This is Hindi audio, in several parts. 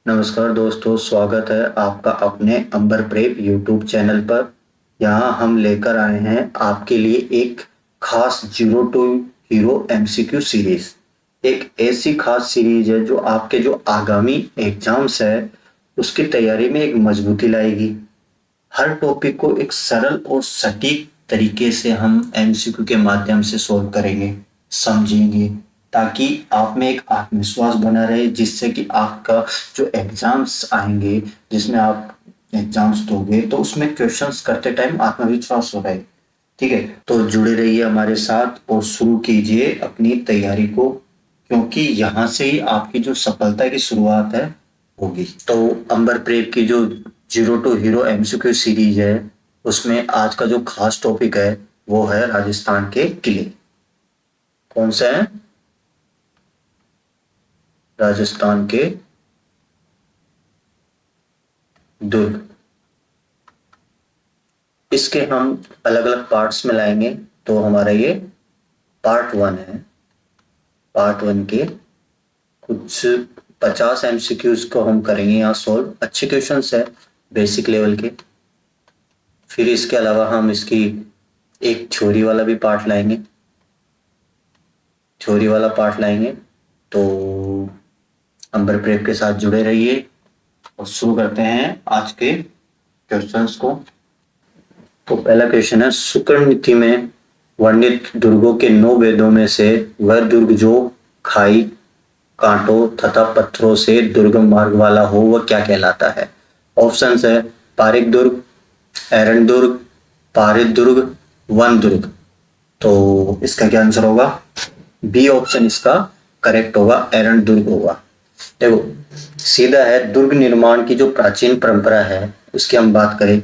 नमस्कार दोस्तों, स्वागत है आपका अपने अंबर प्रेप यूट्यूब चैनल पर। यहाँ हम लेकर आए हैं आपके लिए एक खास zero to hero MCQ series. एक ऐसी खास सीरीज है जो आपके जो आगामी एग्जाम्स है उसकी तैयारी में एक मजबूती लाएगी। हर टॉपिक को एक सरल और सटीक तरीके से हम एमसीक्यू के माध्यम से सोल्व करेंगे, समझेंगे, ताकि आप में एक आत्मविश्वास बना रहे, जिससे कि आपका जो एग्जाम्स आएंगे, जिसमें आप एग्जाम्स दोगे तो उसमें क्वेश्चंस करते टाइम आत्मविश्वास हो रहे। ठीक है, तो जुड़े रहिए हमारे साथ और शुरू कीजिए अपनी तैयारी को, क्योंकि यहाँ से ही आपकी जो सफलता की शुरुआत है होगी। तो अंबर प्रेप की जो zero to hero MCQ series है उसमें आज का जो खास टॉपिक है वो है राजस्थान के किले। कौन से हैं? राजस्थान के दुर्ग। इसके हम अलग अलग पार्ट्स में लाएंगे। तो हमारा ये पार्ट वन है। पार्ट वन के कुछ 50 एमसीक्यूज को हम करेंगे यहाँ सोल्व। अच्छे क्वेश्चंस है, बेसिक लेवल के। फिर इसके अलावा हम इसकी एक थ्योरी वाला भी पार्ट लाएंगे। थ्योरी वाला पार्ट लाएंगे। तो अंबर प्रेप के साथ जुड़े रहिए और शुरू करते हैं आज के क्वेश्चंस को। तो पहला क्वेश्चन है, शुक्र नीति में वर्णित दुर्गों के 9 वेदों में से वह दुर्ग जो खाई, कांटों तथा पत्थरों से दुर्गम मार्ग वाला हो वह क्या कहलाता है? ऑप्शंस है पारिक दुर्ग, एरन दुर्ग, पारित दुर्ग, वन दुर्ग। तो इसका क्या आंसर होगा? बी ऑप्शन इसका करेक्ट होगा, एरन दुर्ग होगा। देखो, सीधा है। दुर्ग निर्माण की जो प्राचीन परंपरा है उसकी हम बात करें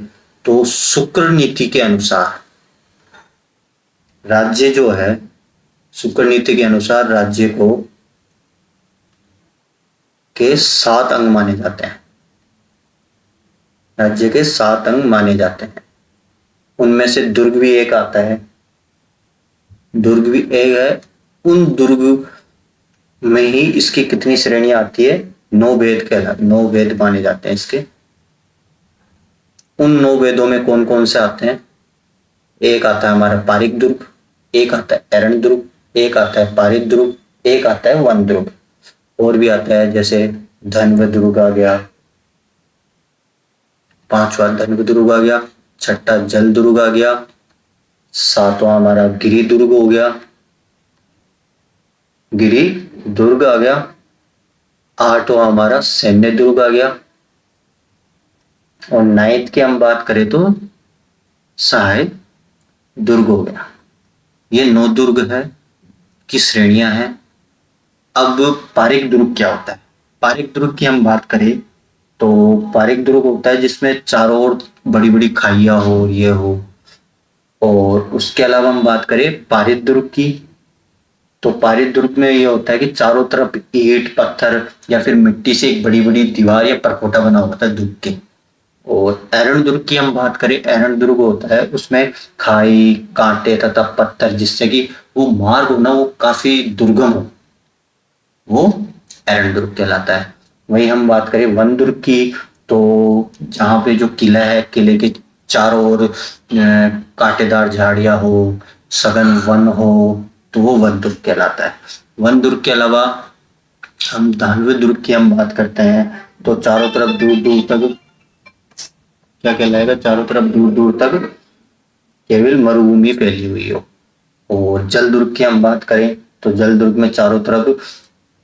तो शुक्र नीति के अनुसार राज्य जो है, शुक्र नीति के अनुसार राज्य को के 7 अंग माने जाते हैं। राज्य के 7 अंग माने जाते हैं। उनमें से दुर्ग भी एक आता है। दुर्ग भी एक है। उन दुर्ग में ही इसकी कितनी श्रेणियां आती है? 9 वेद कहलाते, 9 वेद माने जाते हैं इसके। उन 9 वेदों में कौन कौन से आते हैं? एक आता है हमारा पारिक दुर्ग, एक आता है एरन दुर्ग, एक आता है पारित दुर्ग, एक आता है वन दुर्ग। और भी आता है जैसे धन्व दुर्ग आ गया, पांचवा धन्व दुर्ग आ गया, छठा जल दुर्ग आ गया, सातवां हमारा गिरि दुर्ग हो गया, गिरि दुर्ग आ गया, आठवां हमारा सैन्य दुर्ग आ गया, और नाइन्थ की हम बात करें तो सहाय दुर्ग हो गया। ये 9 दुर्ग है की श्रेणियां हैं। अब पारिक दुर्ग क्या होता है? पारिक दुर्ग की हम बात करें तो पारिक दुर्ग होता है जिसमें चारों ओर बड़ी बड़ी खाइयां हो, ये हो। और उसके अलावा हम बात करें पारित दुर्ग की, तो पारित दुर्ग में ये होता है कि चारों तरफ ईंट पत्थर या फिर मिट्टी से एक बड़ी बड़ी दीवार या परकोटा बना होता है दुर्ग के। और एरन दुर्ग की हम बात करें, एरन दुर्ग होता है उसमें खाई, कांटे तथा पत्थर, जिससे कि वो मार्ग हो ना वो काफी दुर्गम हो, वो एरन दुर्ग कहलाता है। वहीं हम बात करें वन दुर्ग की, तो जहाँ पे जो किला है, किले के चारों ओर कांटेदार झाड़ियां हो, सघन वन हो, तो वो वन दुर्ग कहलाता है। वन दुर्ग के अलावा हम दानवे दुर्ग की हम बात करते हैं तो चारों तरफ दूर दूर तक क्या कहलाएगा? चारों तरफ दूर दूर तक केवल मरुभूमि फैली हुई हो। और जल दुर्ग की हम बात करें तो जल दुर्ग में चारों तरफ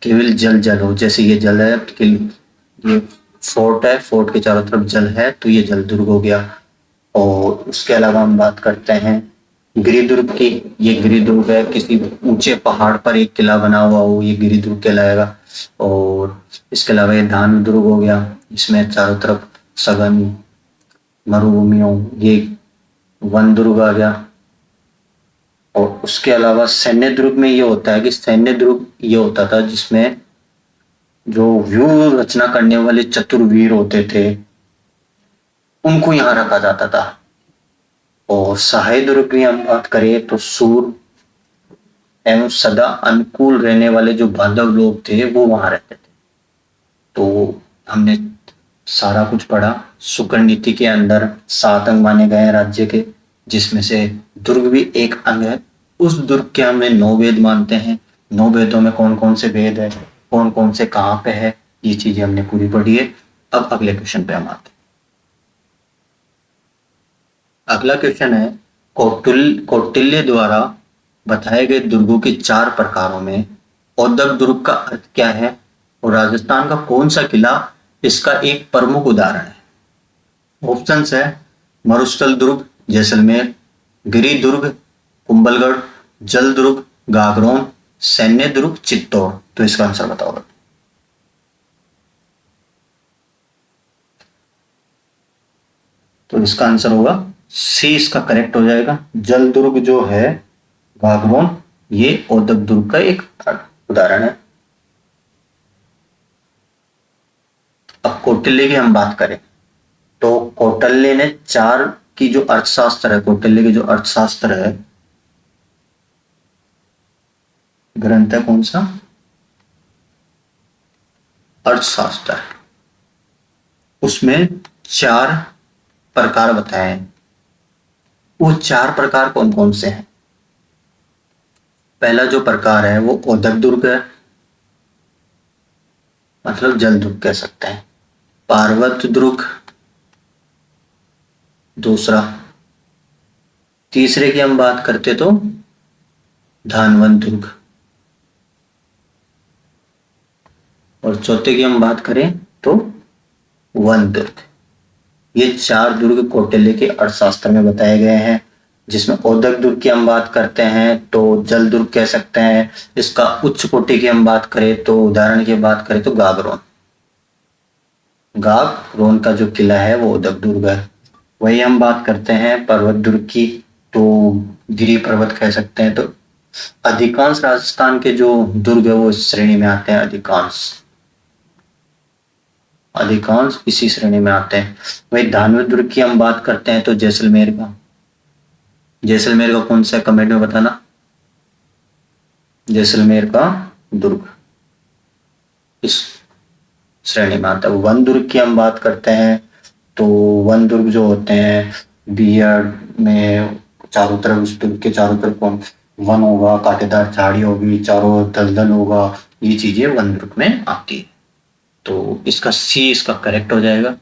केवल जल जल हो, जैसे ये जल है, ये फोर्ट है, फोर्ट के चारों तरफ जल है, तो ये जल दुर्ग हो गया। और उसके अलावा हम बात करते हैं गिरिदुर्ग की। ये गिरिदुर्ग है, किसी ऊंचे पहाड़ पर एक किला बना हुआ हो, ये गिरिदुर्ग कहलाएगा। और इसके अलावा ये धान दुर्ग हो गया, इसमें चारों तरफ सघन मरुभूमि हो, ये वन दुर्ग आ गया। और उसके अलावा सैन्य दुर्ग में ये होता है कि सैन्य दुर्ग ये होता था जिसमें जो व्यूह रचना करने वाले चतुरवीर होते थे उनको यहाँ रखा जाता था। और सहाय दुर्ग की हम बात करें तो सूर एवं सदा अनुकूल रहने वाले जो बांधव लोग थे वो वहां रहते थे। तो हमने सारा कुछ पढ़ा। शुक्र नीति के अंदर 7 अंग माने गए हैं राज्य के, जिसमें से दुर्ग भी एक अंग है। उस दुर्ग के हमने 9 वेद मानते हैं। 9 वेदों में कौन कौन से वेद है, कौन कौन से कहाँ पे है, ये चीजें हमने पूरी पढ़ी है। अब अगले क्वेश्चन पे हम आते हैं। अगला क्वेश्चन है, कौटिल्य द्वारा बताए गए दुर्गों के 4 प्रकारों में औदक दुर्ग का अर्थ क्या है, और राजस्थान का कौन सा किला इसका एक प्रमुख उदाहरण है? ऑप्शंस है मरुस्थल दुर्ग जैसलमेर, गिरी दुर्ग कुंभलगढ़, जल दुर्ग गागरोन, सैन्य दुर्ग चित्तौड़। तो इसका आंसर बताओ। तो इसका आंसर होगा सी, इसका करेक्ट हो जाएगा। जल दुर्ग जो है गागरोन, ये औदक दुर्ग का एक उदाहरण है। अब कौटिल्य की हम बात करें तो कौटिल्य ने 4 की जो अर्थशास्त्र है, कौटिल्य की जो अर्थशास्त्र है, ग्रंथ है कौन सा? अर्थशास्त्र। उसमें 4 प्रकार बताए हैं। वो 4 प्रकार कौन कौन से हैं? पहला जो प्रकार है वो औदक दुर्ग है, मतलब जल दुर्ग कह सकते हैं। पार्वत दुर्ग दूसरा। तीसरे की हम बात करते तो धानवंत दुर्ग, और चौथे की हम बात करें तो वन दुर्ग। ये 4 दुर्ग कौटिल्य के अर्थशास्त्र में बताए गए हैं। जिसमें औदक दुर्ग की हम बात करते हैं तो जल दुर्ग कह सकते हैं। इसका उच्च कोटि की हम बात करें तो उदाहरण की बात करें तो गागरोन। गागरोन का जो किला है वो औदक दुर्ग है। वही हम बात करते हैं पर्वत दुर्ग की, तो गिरी पर्वत कह सकते हैं। तो अधिकांश राजस्थान के जो दुर्ग है वो इस श्रेणी में आते हैं। अधिकांश इसी श्रेणी में आते हैं। वही धानवद दुर्ग की हम बात करते हैं तो जैसलमेर का कौन सा, कमेंट में बताना। जैसलमेर का दुर्ग इस श्रेणी में आता है। वन दुर्ग की हम बात करते हैं तो वन दुर्ग जो होते हैं बिहार में, चारों तरफ उस दुर्ग के चारों तरफ वन होगा, कांटेदार झाड़ी होगी, चारों दलदल होगा, ये चीजें वन दुर्ग में आती है। तो इसका सी इसका करेक्ट हो जाएगा।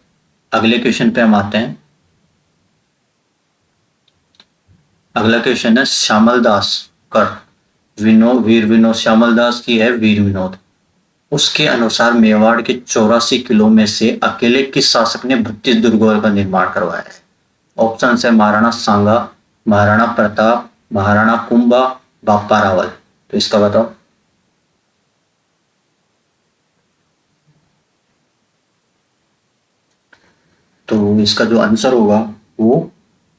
अगले क्वेश्चन पे हम आते हैं। अगला क्वेश्चन है श्यामल दास कर वीर विनोद श्यामल दास की है वीर विनोद। उसके अनुसार मेवाड़ के 84 किलो में से अकेले किस शासक ने 32 दुर्गों का निर्माण करवाया है? ऑप्शन है महाराणा सांगा, महाराणा प्रताप, महाराणा कुंभा, बापा रावल। तो इसका बताओ। तो इसका जो आंसर होगा वो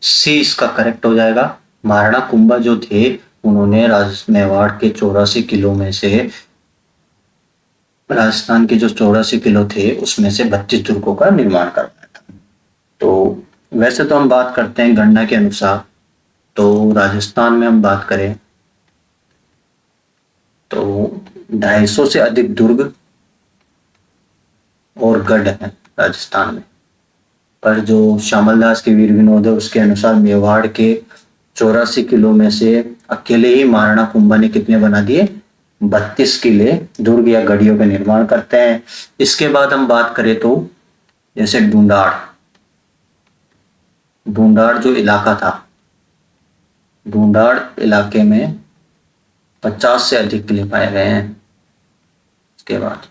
सी इसका करेक्ट हो जाएगा। महाराणा कुंभा जो थे उन्होंने मेवाड़ के 84 किलो में से, राजस्थान के जो 84 किलो थे उसमें से 32 दुर्गों का निर्माण करवाया था। तो वैसे तो हम बात करते हैं गणना के अनुसार, तो राजस्थान में हम बात करें तो 250 से अधिक दुर्ग और गढ़ हैं राजस्थान में। पर जो श्यामल दास के वीर विनोद है उसके अनुसार मेवाड़ के 84 किलो में से अकेले ही महाराणा कुंभा ने कितने बना दिए? 32 किले दुर्ग या गढ़ियों का निर्माण करते हैं। इसके बाद हम बात करें तो जैसे ढूंढाड़ जो इलाका था, ढूंढाड़ इलाके में 50 से अधिक किले पाए गए हैं। इसके बाद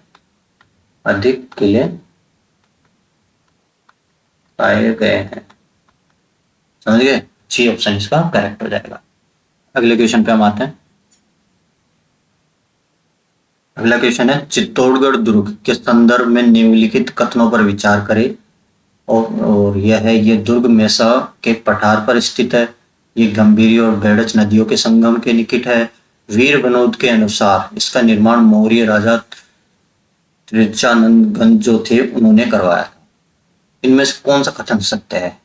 अधिक किले पाए गए हैं, समझ गए? सी ऑप्शन इसका करेक्ट हो जाएगा। अगले क्वेश्चन पे हम आते हैं। अगला क्वेश्चन है चित्तौड़गढ़ दुर्ग के संदर्भ में निम्नलिखित कथनों पर विचार करें। और यह है, ये दुर्ग मेसा के पठार पर स्थित है। ये गंभीरी और बेड़च नदियों के संगम के निकट है। वीर विनोद के अनुसार इसका निर्माण मौर्य राजा त्रिचानंदगंज जो थे उन्होंने करवाया। इनमें से कौन सा कथन सत्य है?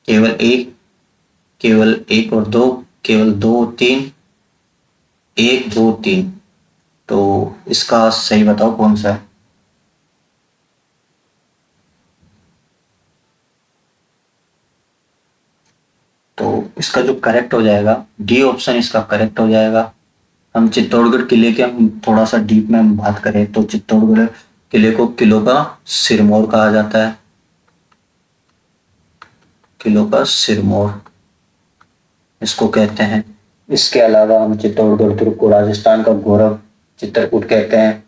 केवल एक और दो, केवल 2 3, 1 2 3। तो इसका सही बताओ कौन सा है? तो इसका जो करेक्ट हो जाएगा, डी ऑप्शन इसका करेक्ट हो जाएगा। हम चित्तौड़गढ़ किले के हम थोड़ा सा डीप में हम बात करें तो चित्तौड़गढ़ किले को किलों का सिरमौर कहा जाता है, किलों का सिरमौर इसको कहते हैं। इसके अलावा हम चित्तौड़गढ़ दुर्ग को राजस्थान का गौरव चित्रकूट कहते हैं,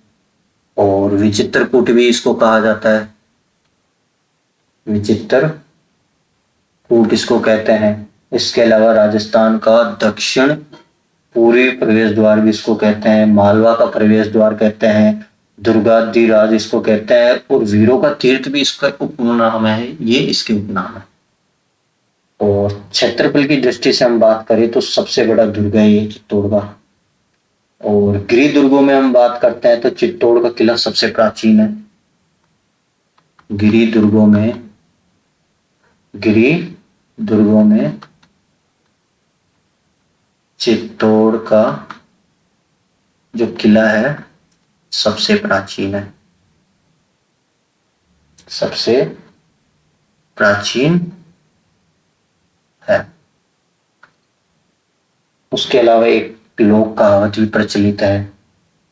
और विचित्रकूट भी इसको कहा जाता है, विचित्रकूट इसको कहते हैं। इसके अलावा राजस्थान का दक्षिण पूर्वी प्रवेश द्वार भी इसको कहते हैं, मालवा का प्रवेश द्वार कहते हैं, दुर्गाधिराज इसको कहते हैं, और वीरों का तीर्थ भी इसका उपनाम है, ये इसके उपनाम है। और क्षेत्रफल की दृष्टि से हम बात करें तो सबसे बड़ा दुर्ग है ये चित्तौड़ का। और गिरि दुर्गों में हम बात करते हैं तो चित्तौड़ का किला सबसे प्राचीन है। गिरि दुर्गों में चित्तौड़ का जो किला है सबसे प्राचीन है, सबसे प्राचीन है। उसके अलावा एक लोक कहावत भी प्रचलित है,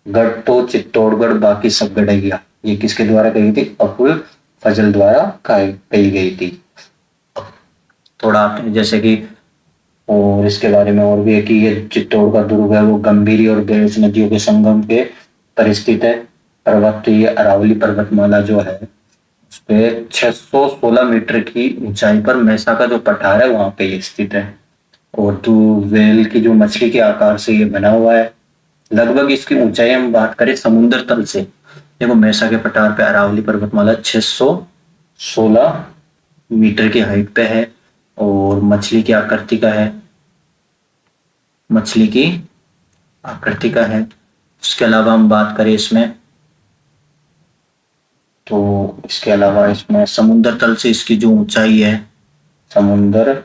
गढ़ तो चित्तौड़गढ़ बाकी सब गढ़ैया। ये किसके द्वारा कही थी? अबुल फजल द्वारा कही गई थी। थोड़ा जैसे कि, और इसके बारे में और भी है कि ये चित्तौड़ का दुर्ग है वो गंभीरी और बेड़स नदियों के संगम पे परिस्थित है। पर्वत ये अरावली पर्वतमाला जो है उस पे 616 मीटर की ऊंचाई पर मैसा का जो पठार है वहां पे ये स्थित है। और वेल की जो मछली के आकार से ये बना हुआ है। लगभग इसकी ऊंचाई हम बात करें समुद्र तल से, देखो मैसा के पठार पे अरावली पर्वतमाला 616 मीटर की हाइट पे है, और मछली की आकृति का है, मछली की आकृति का है। उसके अलावा हम बात करें इसमें तो इसके अलावा इसमें समुद्र तल से इसकी जो ऊंचाई है, समुद्र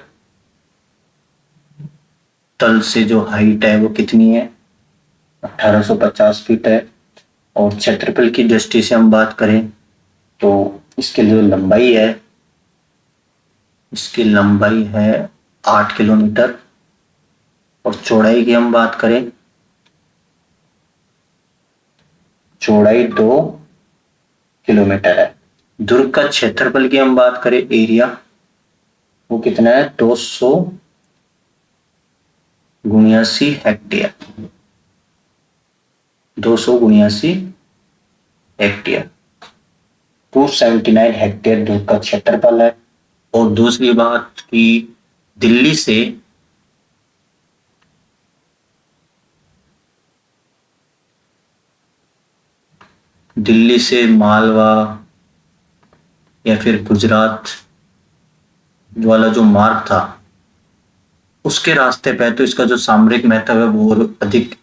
तल से जो हाइट है वो कितनी है? 1850 फीट है। और क्षेत्रफल की दृष्टि से हम बात करें तो इसकी जो लंबाई है, इसकी लंबाई है 8 किलोमीटर, और चौड़ाई की हम बात करें, चौड़ाई 2 किलोमीटर है। दुर्ग का क्षेत्रफल की हम बात करें, एरिया, वो कितना है? 279 हेक्टेयर, 279 हेक्टेयर, 279 हेक्टेयर दुर्ग का क्षेत्रफल है। और दूसरी बात कि दिल्ली से मालवा या फिर गुजरात वाला जो मार्ग था उसके रास्ते पे, तो इसका जो सामरिक महत्व है वो अधिक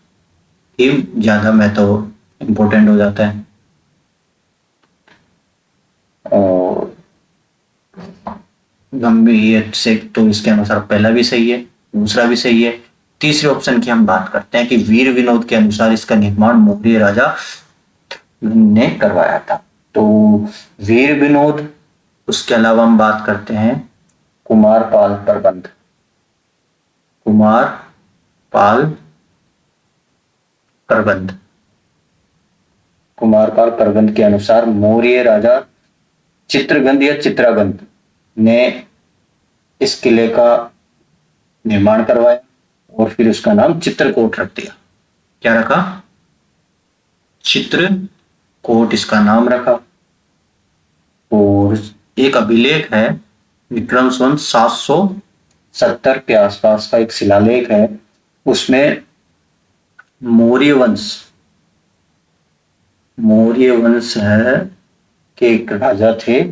ही ज्यादा महत्व इंपॉर्टेंट हो जाता है। और गंभीर से तो इसके अनुसार पहला भी सही है, दूसरा भी सही है। तीसरे ऑप्शन की हम बात करते हैं कि वीर विनोद के अनुसार इसका निर्माण मौर्य राजा ने करवाया था। तो वीर विनोद, उसके अलावा हम बात करते हैं कुमारपाल प्रबंध, कुमारपाल प्रबंध, कुमारपाल प्रबंध के अनुसार मौर्य राजा चित्रगंध या चित्रागंध ने इस किले का निर्माण करवाया और फिर उसका नाम चित्रकूट रख दिया। क्या रखा? चित्रकूट इसका नाम रखा। और एक अभिलेख है विक्रम संवत 770 के आसपास का एक शिलालेख है, उसमें मौर्य वंश है कि एक राजा थे,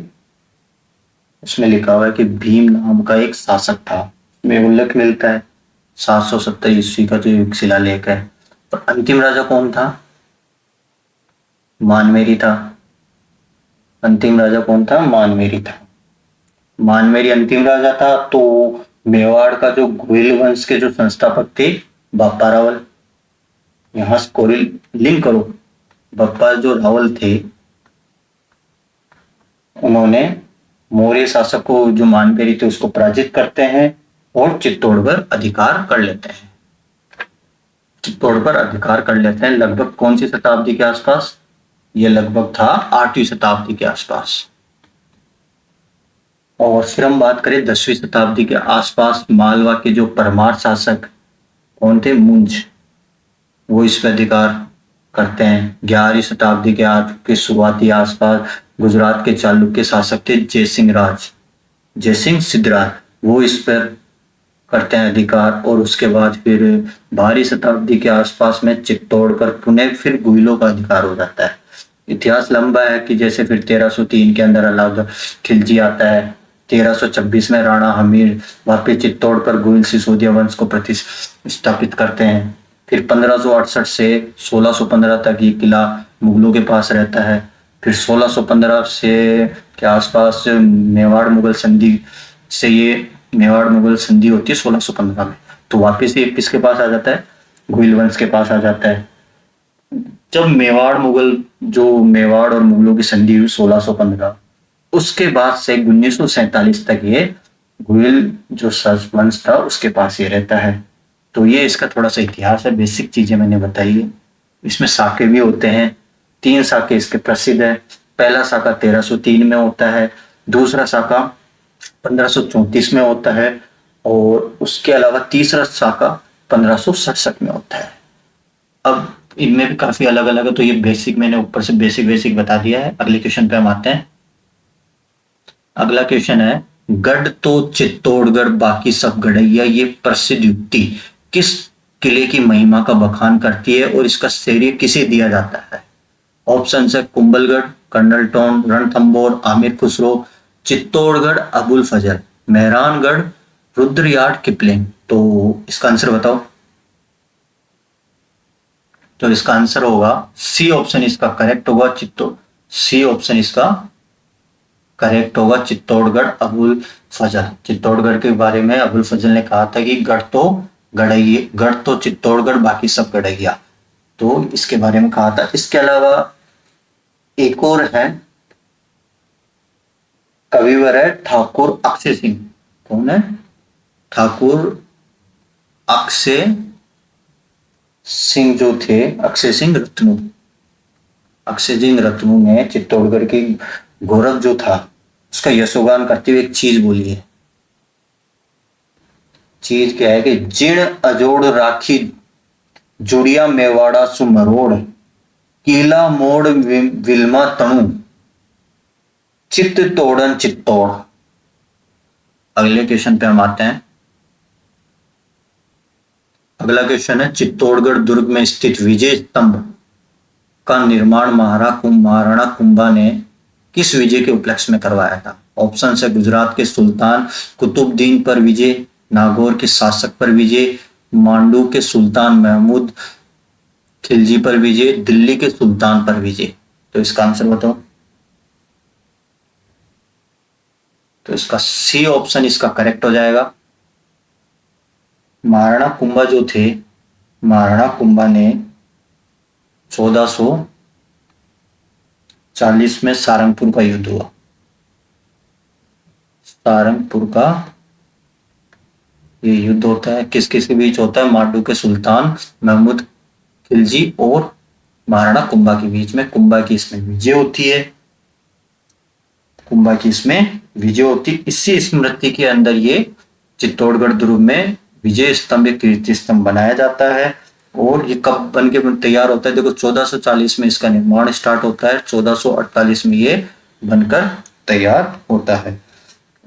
उसमें लिखा हुआ है कि भीम नाम का एक शासक था, में उल्लेख मिलता है 770 ईस्वी का जो एक शिलालेख है। तो अंतिम राजा कौन था? मानवेरी था। अंतिम राजा कौन था? मानवेरी था। मानवेरी अंतिम राजा था। तो मेवाड़ का जो गोयल वंश के जो संस्थापक थे बापा रावल, यहां से लिंक करो, बप्पा जो रावल थे उन्होंने मौर्य शासक को जो मानवेरी थे उसको पराजित करते हैं और चित्तौड़गढ़ अधिकार कर लेते हैं। चित्तौड़ पर अधिकार कर लेते हैं लगभग कौन सी शताब्दी के आसपास? ये लगभग था 8वीं शताब्दी के आसपास। और फिर हम बात करें 10वीं शताब्दी के आसपास, मालवा के जो परमार शासक कौन थे? मुंज, वो इस पर अधिकार करते हैं। 11वीं शताब्दी के शुरुआती आसपास गुजरात के चालुक्य शासक थे जयसिंह राज, जयसिंह सिद्धराज, वो इस पर करते हैं अधिकार। और उसके बाद फिर 12वीं शताब्दी के आसपास में चित्तौड़ पर पुनः फिर गुइलों का अधिकार हो जाता है। इतिहास लंबा है कि जैसे फिर 1303 के अंदर अलाउद्दीन खिलजी आता है, 1326 में राणा हमीर वापिस चित्तौड़ पर गुइल सिसोदिया वंश को प्रतिस्थापित करते हैं। फिर 1568 से 1615 तक ये किला मुगलों के पास रहता है। फिर 1615 से के आसपास मेवाड़ मुगल संधि से ये मेवाड़ मुगल संधि होती है 1615 में, तो वापिस ये किसके पास आ जाता है? गुइल वंश के पास आ जाता है। जब मेवाड़ और मुगलों की संधि हुई 1615, उसके बाद से 1947 तक ये गुइल जो वंश था उसके पास ये रहता है। तो ये इसका थोड़ा सा इतिहास है, बेसिक चीजें मैंने बताई है। इसमें साके भी होते हैं, 3 साके इसके प्रसिद्ध है। पहला साका 1303 में होता है, दूसरा साका 1534 में होता है, और उसके अलावा तीसरा साका 1567 में होता है। अब इनमें भी काफी अलग अलग है, तो ये बेसिक मैंने ऊपर से बेसिक बेसिक बता दिया है। अगले क्वेश्चन पे हम आते हैं। अगला क्वेश्चन है, गढ़ तो चित्तौड़गढ़ बाकी सब गढ़ैया, ये प्रसिद्ध युक्ति किस किले की महिमा का बखान करती है और इसका श्रेय किसे दिया जाता है? ऑप्शन है कुंभलगढ़, कर्नल रणथंबोर, आमिर खुसरो, चित्तौड़गढ़ अबुल फजल, मेहरानगढ़ रुद्रयार्ड किपलिंग। तो इसका आंसर बताओ। तो इसका आंसर होगा सी ऑप्शन, इसका करेक्ट होगा सी ऑप्शन इसका करेक्ट होगा, चित्तौड़गढ़ अबुल फजल। चित्तौड़गढ़ के बारे में अबुल फजल ने कहा था कि गढ़ तो चित्तौड़गढ़ बाकी सब गढ़ैया, तो इसके बारे में कहा था। इसके अलावा एक और है, कविवर है ठाकुर अक्षय सिंह। कौन है? ठाकुर अक्षय सिंह जो थे, अक्षय सिंह रत्नू ने चित्तौड़गढ़ की गौरव जो था उसका यशोगान करते हुए एक चीज बोली है। चीज क्या है कि जिण अजोड़ राखी जुड़िया मेवाड़ा सुमरोड़, कीला मोड़ विल्मा तणु, चित्त तोड़न चित्तौड़। अगले क्वेश्चन पे हम आते हैं। अगला क्वेश्चन है, चित्तौड़गढ़ दुर्ग में स्थित विजय स्तंभ का निर्माण महाराणा कुंभा ने किस विजय के उपलक्ष्य में करवाया था? ऑप्शन है गुजरात के सुल्तान कुतुबुद्दीन पर विजय, नागौर के शासक पर विजय, मांडू के सुल्तान महमूद खिलजी पर विजय, दिल्ली के सुल्तान पर विजय। तो इसका आंसर बताओ। तो इसका सी ऑप्शन इसका करेक्ट हो जाएगा। महाराणा कुंभा जो थे, महाराणा कुंभा ने 1440 में सारंगपुर का युद्ध हुआ। सारंगपुर का ये युद्ध होता है, किस किस के बीच होता है? मांडू के सुल्तान महमूद खिलजी और महाराणा कुंभा के बीच में। कुंभा की इसमें विजय होती है, कुंभा की इसमें विजय होती। इसी स्मृति के अंदर ये चित्तौड़गढ़ दुर्ग में विजय स्तंभ, एक कीर्ति स्तंभ बनाया जाता है। और ये कब बन के तैयार होता है? देखो 1440 में इसका निर्माण स्टार्ट होता है, 1448 में ये बनकर तैयार होता है।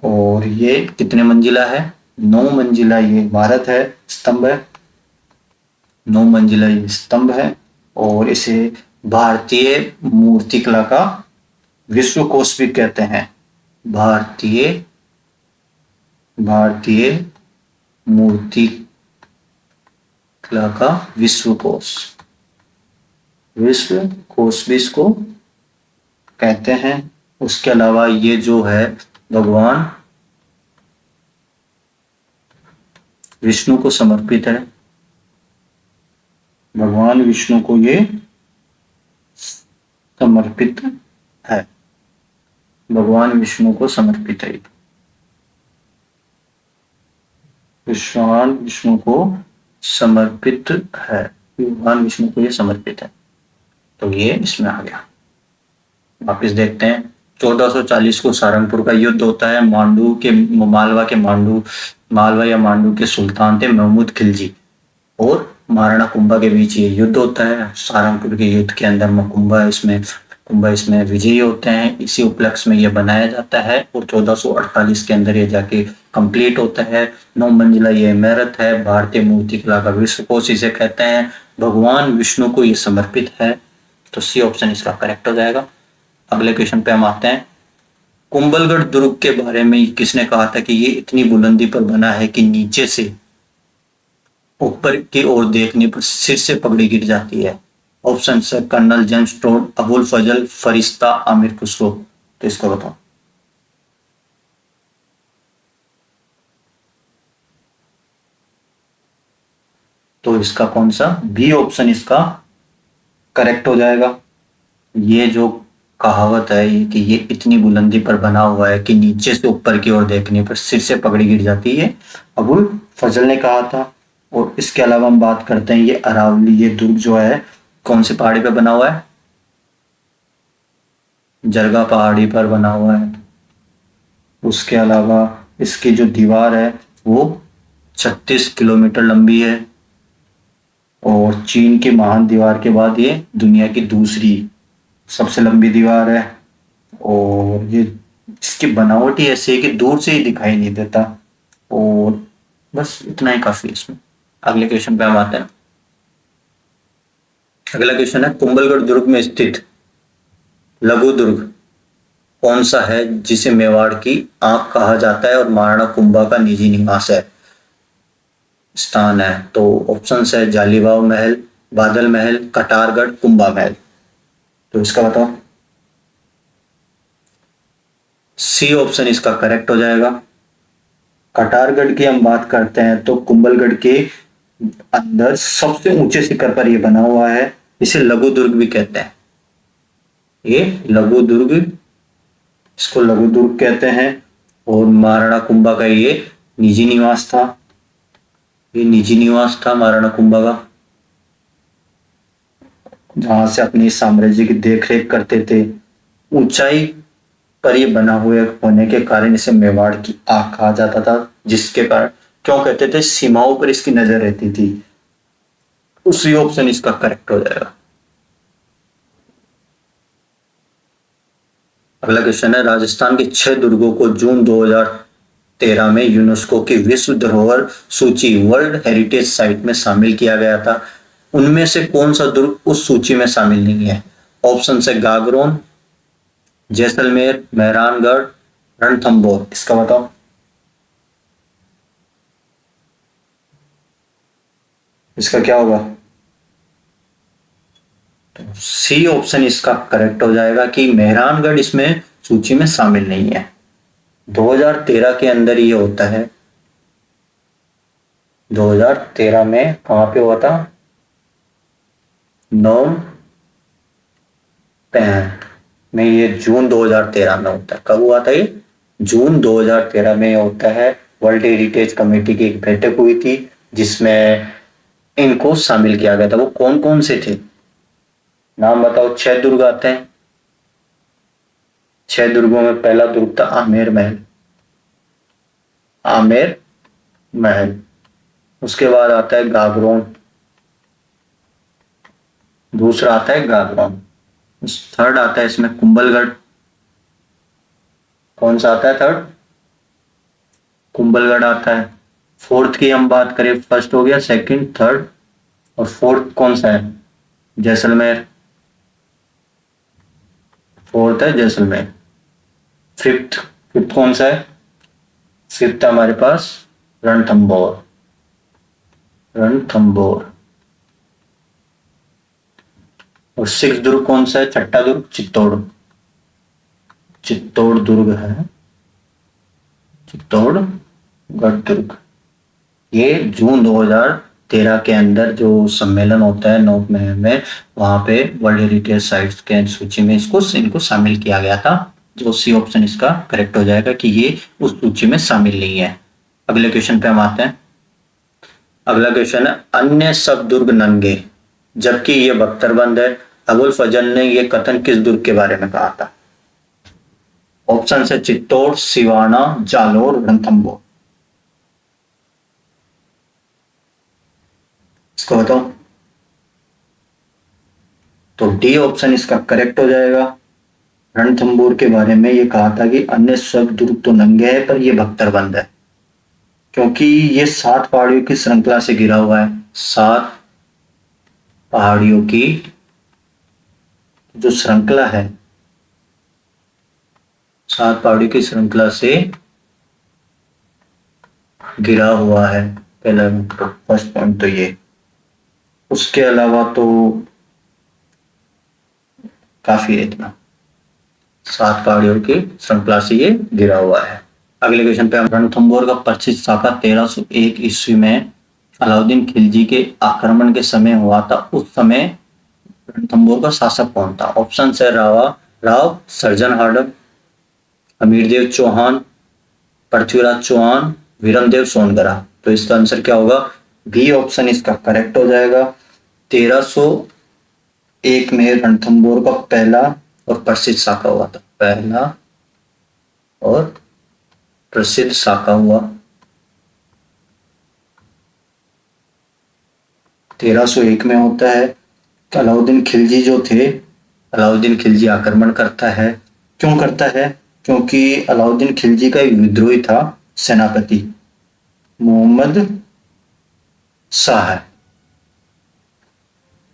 और ये कितने मंजिला है? 9 मंजिला ये इमारत है, स्तंभ है, 9 मंजिला ये स्तंभ है। और इसे भारतीय मूर्तिकला का विश्वकोश भी कहते हैं। भारतीय मूर्ति कला का विश्वकोश भी इसको कहते हैं। उसके अलावा ये जो है भगवान विष्णु को समर्पित है, भगवान विष्णु को ये समर्पित है, भगवान विष्णु को समर्पित है। भगवान विष्णु को समर्पित है, भगवान विष्णु को ये समर्पित है, तो ये इसमें आ गया। वापिस देखते हैं। 1440 को सारंगपुर का युद्ध होता है। मालवा या मांडू के सुल्तान थे महमूद खिलजी और महाराणा कुंभा के बीच ये युद्ध होता है। सारंगपुर के युद्ध के अंदर कुंभा इसमें विजयी होते हैं। इसी उपलक्ष्य में यह बनाया जाता है और 1448 के अंदर ये जाके कंप्लीट होता है। 9 मंजिला ये इमारत है। भारतीय मूर्ति कला का विश्व कोश इसे कहते हैं। भगवान विष्णु को ये समर्पित है, तो सी ऑप्शन इसका करेक्ट हो जाएगा। अगले क्वेश्चन पे हम आते हैं। कुंभलगढ़ दुर्ग के बारे में किसने कहा था कि ये इतनी बुलंदी पर बना है कि नीचे से ऊपर की ओर देखने पर सिर से पगड़ी गिर जाती है? ऑप्शन है कर्नल जेम्स टोड, अबुल फजल, फरिश्ता, आमिर खुसरो। तो इसको बताओ। तो इसका कौन सा बी ऑप्शन इसका करेक्ट हो जाएगा। ये जो कहावत है कि ये इतनी बुलंदी पर बना हुआ है कि नीचे से ऊपर की ओर देखने पर सिर से पगड़ी गिर जाती है, अबुल फजल ने कहा था। और इसके अलावा हम बात करते हैं ये अरावली, ये दुर्ग जो है कौन सी पहाड़ी पर बना हुआ है? जरगा पहाड़ी पर बना हुआ है। उसके अलावा इसकी जो दीवार है वो 36 किलोमीटर लंबी है और चीन की महान दीवार के बाद ये दुनिया की दूसरी सबसे लंबी दीवार है। और ये इसकी बनावट ही ऐसी है कि दूर से ही दिखाई नहीं देता। और बस इतना ही काफी है इसमें। अगले क्वेश्चन पे हम आते हैं। अगला क्वेश्चन है कुंभलगढ़ दुर्ग में स्थित लघु दुर्ग कौन सा है जिसे मेवाड़ की आंख कहा जाता है और महाराणा कुंभा का निजी निवास है, स्थान है? तो ऑप्शन है जालीबाग महल, बादल महल, कटारगढ़, कुंभा महल। तो इसका बताओ। सी ऑप्शन इसका करेक्ट हो जाएगा। कटारगढ़ की हम बात करते हैं तो कुंभलगढ़ के अंदर सबसे ऊंचे शिखर पर यह बना हुआ है। इसे लघु दुर्ग भी कहते हैं। ये लघु दुर्ग, इसको लघु दुर्ग कहते हैं। और महाराणा कुंभा का ये निजी निवास था। ये निजी निवास था महाराणा कुंभा का, जहां से अपनी साम्राज्य की देखरेख करते थे। ऊंचाई पर ये बना हुए होने के कारण इसे मेवाड़ की आंख कहा जाता था, जिसके कारण क्यों कहते थे, सीमाओं पर इसकी नजर रहती थी। उसी ऑप्शन इसका करेक्ट हो जाएगा। अगला क्वेश्चन है राजस्थान के 6 दुर्गों को जून 2013 में यूनेस्को की विश्व धरोहर सूची वर्ल्ड हेरिटेज साइट में शामिल किया गया था। उनमें से कौन सा दुर्ग उस सूची में शामिल नहीं है? ऑप्शन है गागरोन, जैसलमेर, मेहरानगढ़, रणथंबोर। इसका बताओ। इसका क्या होगा? तो सी ऑप्शन इसका करेक्ट हो जाएगा कि मेहरानगढ़ इसमें सूची में शामिल नहीं है। 2013 के अंदर ये होता है। 2013 में कहां पे हुआ था? नोम पेन में। ये जून 2013 में होता है। कब हुआ था ये? जून 2013 में होता है। वर्ल्ड हेरिटेज कमेटी की एक बैठक हुई थी जिसमें इनको शामिल किया गया था। वो कौन कौन से थे? नाम बताओ। 6 दुर्ग आते हैं। 6 दुर्गों में पहला दुर्ग था आमेर महल। आमेर महल। उसके बाद आता है गागरोन। दूसरा आता है गागरोन। थर्ड आता है इसमें कुंभलगढ़। कौन सा आता है थर्ड? कुंभलगढ़ आता है। फोर्थ की हम बात करें, फर्स्ट हो गया, सेकंड, थर्ड, और फोर्थ कौन सा है? जैसलमेर। फोर्थ है जैसलमेर। फिफ्थ फिफ्थ कौन सा है? फिफ्थ है हमारे पास रणथंबोर। रणथंबोर। और सिक्स दुर्ग कौन सा है? छठा दुर्ग चित्तौड़। चित्तौड़ दुर्ग है। चित्तौड़गढ़ दुर्ग। ये जून 2013 के अंदर जो सम्मेलन होता है नौक में, वहां पे वर्ल्ड हेरिटेज साइट्स के सूची में इनको शामिल किया गया था। जो सी ऑप्शन इसका करेक्ट हो जाएगा कि ये उस सूची में शामिल नहीं है। अगले क्वेश्चन पे हम आते हैं। अगला क्वेश्चन है, अन्य सब दुर्ग नंगे जबकि ये बख्तरबंद है। अबुल फजल ने ये कथन किस दुर्ग के बारे में कहा था? ऑप्शन है चित्तौड़, सिवाना, जालोर, रणथंभौर। इसको बताओ। तो डी ऑप्शन इसका करेक्ट हो जाएगा। रणथंभौर के बारे में ये कहा था कि अन्य सब दुर्ग तो नंगे है पर ये बख्तरबंद है, क्योंकि ये 7 पहाड़ियों की श्रृंखला से घिरा हुआ है। 7 पहाड़ियों की जो श्रृंखला है, 7 पहाड़ियों की श्रृंखला से घिरा हुआ है। पहला तो फर्स्ट पॉइंट तो ये। उसके अलावा तो काफी है इतना, 7 पहाड़ियों की श्रृंखला से ये घिरा हुआ है। अगले क्वेश्चन पे, रणथंभौर का पश्चिम शाखा 1301 ईस्वी में अलाउद्दीन खिलजी के आक्रमण के समय हुआ था। उस समय रणथंभौर का शासक कौन था? ऑप्शन है राव सर्जनहार्ड, अमीरदेव चौहान, पृथ्वीराज चौहान, वीरमदेव सोनगरा। तो इसका आंसर क्या होगा? बी ऑप्शन इसका करेक्ट हो जाएगा। 1301 में रणथंभौर का पहला और प्रसिद्ध शाखा हुआ था। पहला और प्रसिद्ध शाखा हुआ 1301 में होता है। अलाउद्दीन खिलजी जो थे, अलाउद्दीन खिलजी आक्रमण करता है। क्यों करता है? क्योंकि अलाउद्दीन खिलजी का एक विद्रोही था, सेनापति मोहम्मद शाह है।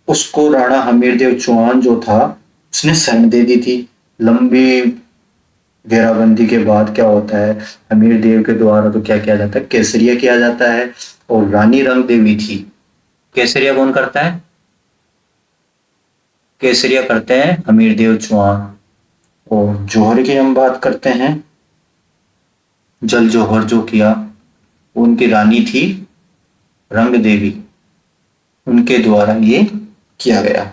उसको राणा हमीरदेव चौहान जो था उसने शरण दे दी थी। लंबी घेराबंदी के बाद क्या होता है, हमीरदेव के द्वारा तो क्या किया जाता है, केसरिया किया जाता है। और रानी रंग देवी थी। केसरिया कौन करता है? केसरिया करते हैं हमीरदेव चौहान। और जौहर की हम बात करते हैं, जल जौहर जो किया, उनकी रानी थी रंग देवी, उनके द्वारा ये किया गया।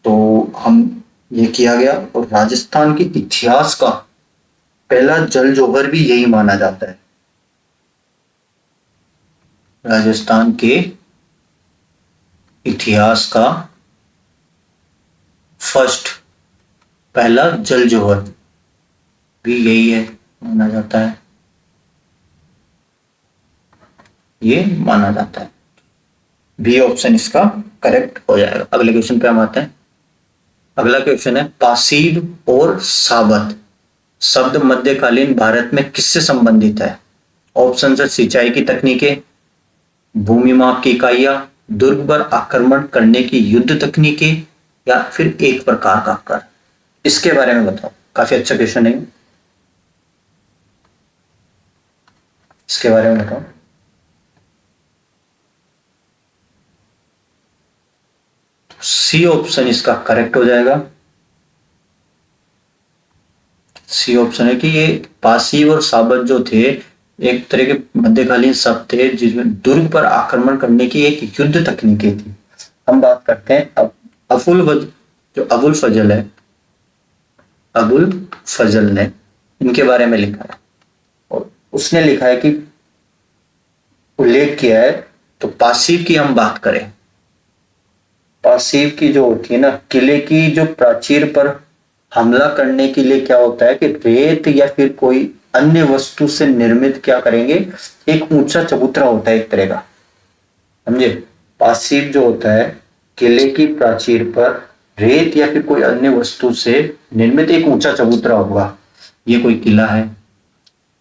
तो हम ये किया गया। और राजस्थान के इतिहास का पहला जल जौहर भी यही माना जाता है। राजस्थान के इतिहास का फर्स्ट पहला जल जौहर भी यही है, माना जाता है, ये माना जाता है। बी ऑप्शन इसका करेक्ट हो जाएगा। अगले क्वेश्चन पे हम आते हैं। अगला क्वेश्चन है, पासीब और साबत शब्द मध्यकालीन भारत में किससे संबंधित है? ऑप्शन है सिंचाई की तकनीकें, भूमि माप की इकाइयां, दुर्ग पर आक्रमण करने की युद्ध तकनीकें, या फिर एक प्रकार का कर। इसके बारे में बताओ। काफी अच्छा क्वेश्चन है, इसके बारे में बताओ। सी ऑप्शन इसका करेक्ट हो जाएगा। सी ऑप्शन है कि ये पासीव और साबत जो थे एक तरह के मध्यकालीन शब्द थे जिसमें दुर्ग पर आक्रमण करने की एक युद्ध तकनीकें थी। हम बात करते हैं अब जो अबुल फजल है, अबुल फजल ने इनके बारे में लिखा है। और उसने लिखा है कि उल्लेख किया है। तो पासीव की हम बात करें, पासीव की जो होती है ना, किले की जो प्राचीर पर हमला करने के लिए क्या होता है कि रेत या फिर कोई अन्य वस्तु से निर्मित क्या करेंगे, एक ऊंचा चबूतरा होता है एक तरह का, समझे। पासीव जो होता है, किले की प्राचीर पर रेत या फिर कोई अन्य वस्तु से निर्मित एक ऊंचा चबूतरा होगा। ये कोई किला है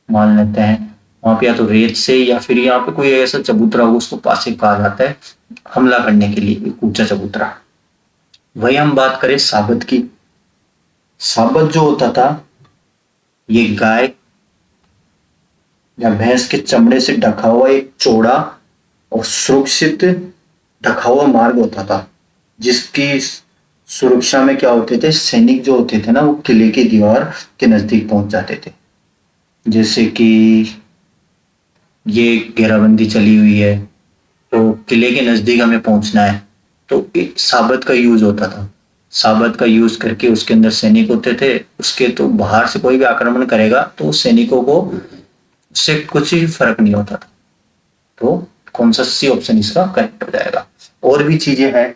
मान लेते हैं, वहां पे या तो रेत से या फिर यहाँ पे कोई ऐसा चबूतरा होगा, उसको पासीव कहा जाता है, हमला करने के लिए एक ऊंचा चबूतरा। वही हम बात करें साबत की। साबत जो होता था, ये गाय या भैंस के चमड़े से ढका हुआ एक चौड़ा और सुरक्षित ढका हुआ मार्ग होता था, जिसकी सुरक्षा में क्या होते थे, सैनिक जो होते थे ना, वो किले की दीवार के नजदीक पहुंच जाते थे। जैसे कि ये घेराबंदी चली हुई है तो किले के नजदीक हमें पहुंचना है, तो एक साबत का यूज होता था। साबत का यूज करके उसके अंदर सैनिक होते थे, उसके तो बाहर से कोई भी आक्रमण करेगा तो सैनिकों को उससे कुछ ही फर्क नहीं होता था। तो कौन सा? सी ऑप्शन इसका करेक्ट हो जाएगा। और भी चीजें हैं,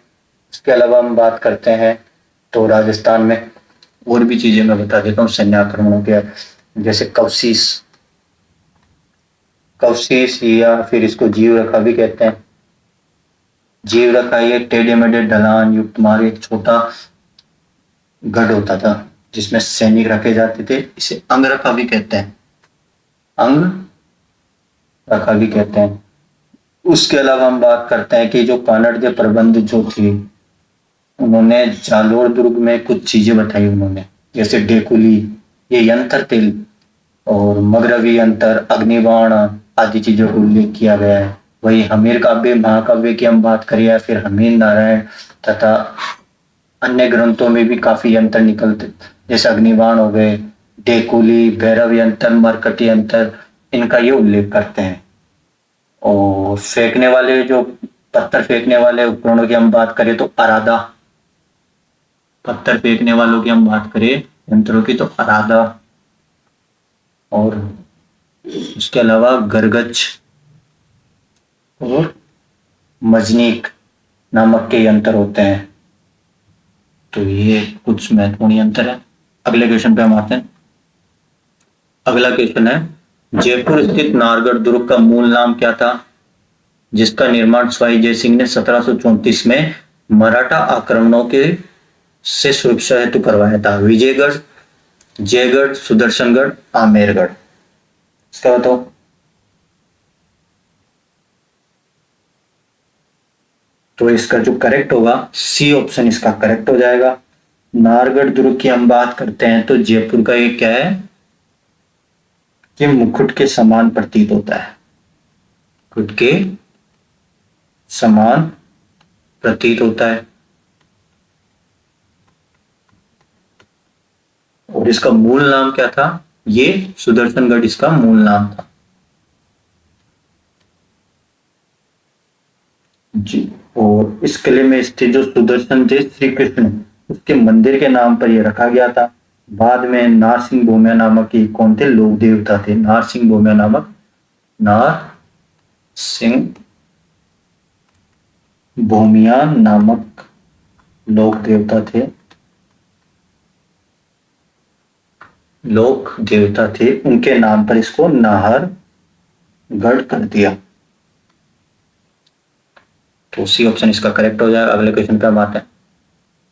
इसके अलावा हम बात करते हैं तो राजस्थान में और भी चीजें मैं बता देता हूँ सैन्य आक्रमणों के, जैसे कवशीस, कवशीस या फिर इसको जीव रखा भी कहते हैं। जीव रखा ये टेढ़े मेढ़े ढलान युक्त मारे एक छोटा गढ़ होता था जिसमें सैनिक रखे जाते थे, इसे अंग रखा भी कहते हैं, अंग रखा भी कहते हैं। उसके अलावा हम बात करते हैं कि जो कानड़ के प्रबंध जो थे, उन्होंने जालोर दुर्ग में कुछ चीजें बताई उन्होंने, जैसे डेकुली, ये यंत्र थे, और मगरवी यंत्र, अग्निबाण आदि चीजों को उल्लेख किया गया है। वही हमीर काव्य, महाकाव्य की हम बात करें या फिर हमीर नारायण तथा अन्य ग्रंथों में भी काफी यंत्र निकलते, जैसे अग्निबाण हो गए, डेकुली, भैरव यंत्र, मरकटी यंत्र, इनका ये उल्लेख करते हैं। और फेंकने वाले जो पत्थर फेंकने वाले उपकरणों की हम बात करें तो अरादा, पत्थर फेंकने वालों की हम बात करें यंत्रों की तो अरादा, और इसके अलावा गरगच और मजनीक नामक के यंत्र होते हैं। तो ये कुछ महत्वपूर्ण यंत्र है। अगले क्वेश्चन पे हम आते हैं। अगला क्वेश्चन है, जयपुर स्थित नाहरगढ़ दुर्ग का मूल नाम क्या था, जिसका निर्माण सवाई जय सिंह ने 1734 में मराठा आक्रमणों के से सुरक्षा हेतु करवाया था? विजयगढ़, जयगढ़, सुदर्शनगढ़, आमेरगढ़, इसका बताओ। तो इसका जो करेक्ट होगा सी ऑप्शन इसका करेक्ट हो जाएगा। नाहरगढ़ दुर्ग की हम बात करते हैं तो जयपुर का ये क्या है कि मुकुट के समान प्रतीत होता है, मुकुट के समान प्रतीत होता है। और इसका मूल नाम क्या था? ये सुदर्शनगढ़ इसका मूल नाम था जी। और इस किले में स्थित जो सुदर्शन थे श्री कृष्ण, उसके मंदिर के नाम पर यह रखा गया था। बाद में नारसिंह भूमिया नामक एक कौन थे? लोक देवता थे। नारसिंह भूमिया नामक, नारसिंह भूमिया नामक लोक देवता थे, लोक देवता थे, उनके नाम पर इसको नाहरगढ़ कर दिया। तो सी ऑप्शन इसका करेक्ट हो जाएगा। अगले क्वेश्चन पे हम आते हैं।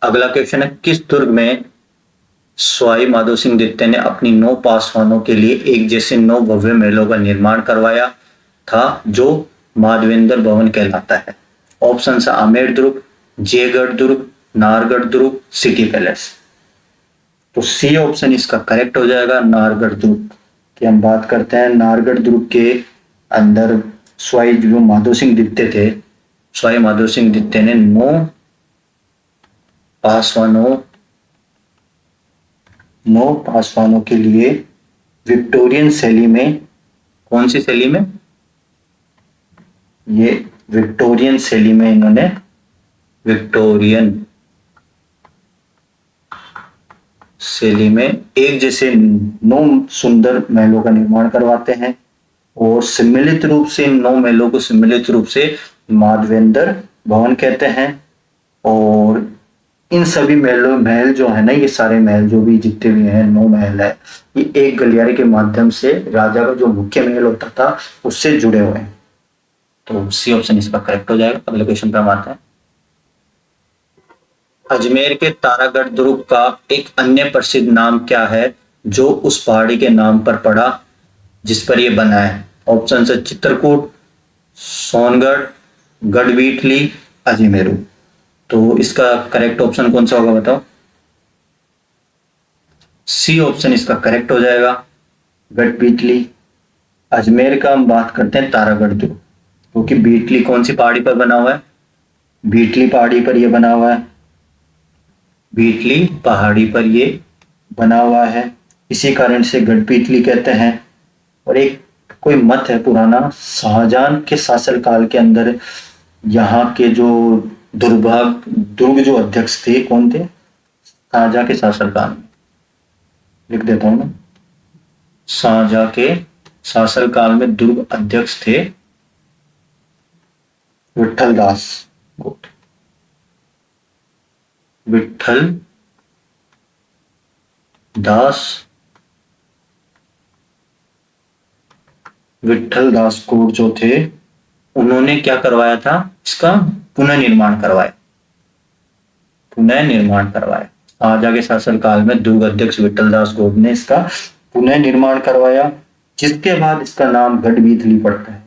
अगला क्वेश्चन है, किस दुर्ग में सवाई माधो सिंह द्वितीय ने अपनी 9 पासवानों के लिए एक जैसे 9 भव्य महलों का निर्माण करवाया था, जो माधवेंद्र भवन कहलाता है? ऑप्शन है आमेर दुर्ग, जयगढ़ दुर्ग, नाहरगढ़ दुर्ग, सिटी पैलेस। तो सी ऑप्शन इसका करेक्ट हो जाएगा, नाहरगढ़ दुर्ग की हम बात करते हैं। नाहरगढ़ दुर्ग के अंदर सवाई जो माधो सिंह द्वितीय थे, सवाई माधो सिंह द्वितीय ने 9 पासवानों के लिए विक्टोरियन शैली में, कौन सी शैली में? ये विक्टोरियन शैली में इन्होंने विक्टोरियन शैली में एक जैसे 9 सुंदर महलों का निर्माण करवाते हैं। और सम्मिलित रूप से 9 महलों को सम्मिलित रूप से माधवेंद्र भवन कहते हैं। और इन सभी महल जो है ना, ये सारे महल जो भी जितने भी हैं 9 महल है, ये एक गलियारे के माध्यम से राजा का जो मुख्य महल होता था उससे जुड़े हुए हैं। तो सी ऑप्शन इसका करेक्ट हो जाएगा। अगले क्वेश्चन पे हम आते हैं। अजमेर के तारागढ़ दुर्ग का एक अन्य प्रसिद्ध नाम क्या है, जो उस पहाड़ी के नाम पर पड़ा जिस पर यह बना है? ऑप्शन है चित्रकूट, सोनगढ़, गढ़वीटली, अजमेरू। तो इसका करेक्ट ऑप्शन कौन सा होगा बताओ? सी ऑप्शन इसका करेक्ट हो जाएगा, गढ़वीटली। अजमेर का हम बात करते हैं तारागढ़ दुर्ग, क्योंकि बीटली कौन सी पहाड़ी पर बना हुआ है? बीटली पहाड़ी पर यह बना हुआ है, बीटली पहाड़ी पर ये बना हुआ है, इसी कारण से गढ़पीटली कहते हैं। और एक कोई मत है पुराना, शाहजहां के शासनकाल के अंदर यहाँ के जो दुर्ग जो अध्यक्ष थे कौन थे? शाहजहां के शासनकाल में, लिख देता हूं ना, शाहजहां के शासनकाल में दुर्ग अध्यक्ष थे विठल दास गोड। विठल दास विठल दास कोड जो थे, उन्होंने क्या करवाया था, इसका पुनर्निर्माण करवाया। पुनर्निर्माण करवाया शाहजहां के शासनकाल में दुर्ग अध्यक्ष विठल दास गोड ने इसका पुनर्निर्माण करवाया, जिसके बाद इसका नाम गढ़बीतली पड़ता है।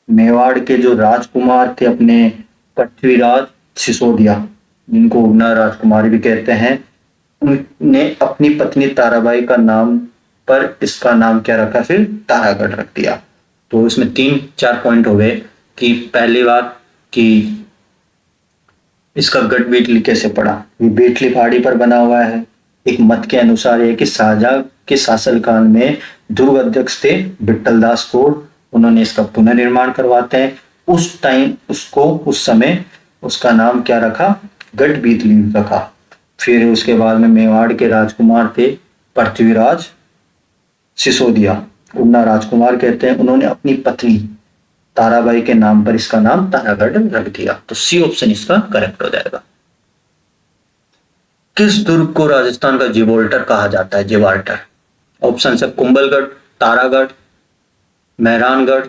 मेवाड़ के जो राजकुमार थे अपने पृथ्वीराज सिसोदिया, जिनको उगना राजकुमारी भी कहते हैं, उनने अपनी पत्नी ताराबाई का नाम पर इसका नाम क्या रखा, फिर तारागढ़ रख दिया। तो इसमें 3-4 पॉइंट हो गए कि पहली बात कि इसका गढ़ बेटली कैसे पड़ा। ये बेटली पहाड़ी पर बना हुआ है। एक मत के अनुसार है कि शाहजहां के शासनकाल में दुर्ग अध्यक्ष थे विठल दास कोड, उन्होंने इसका पुनर्निर्माण करवाते हैं। उस टाइम उसको उस समय उसका नाम क्या रखा, गढ़ बीतली रखा। फिर उसके बाद में मेवाड़ के राजकुमार थे पृथ्वीराज सिसोदिया, उन्ना राजकुमार कहते हैं, उन्होंने अपनी पत्नी ताराबाई के नाम पर इसका नाम तारागढ़ रख दिया। तो सी ऑप्शन इसका करेक्ट हो जाएगा। किस दुर्ग को राजस्थान का जिब्राल्टर कहा जाता है, जिब्राल्टर? ऑप्शन है कुंभलगढ़, तारागढ़, मेहरानगढ़,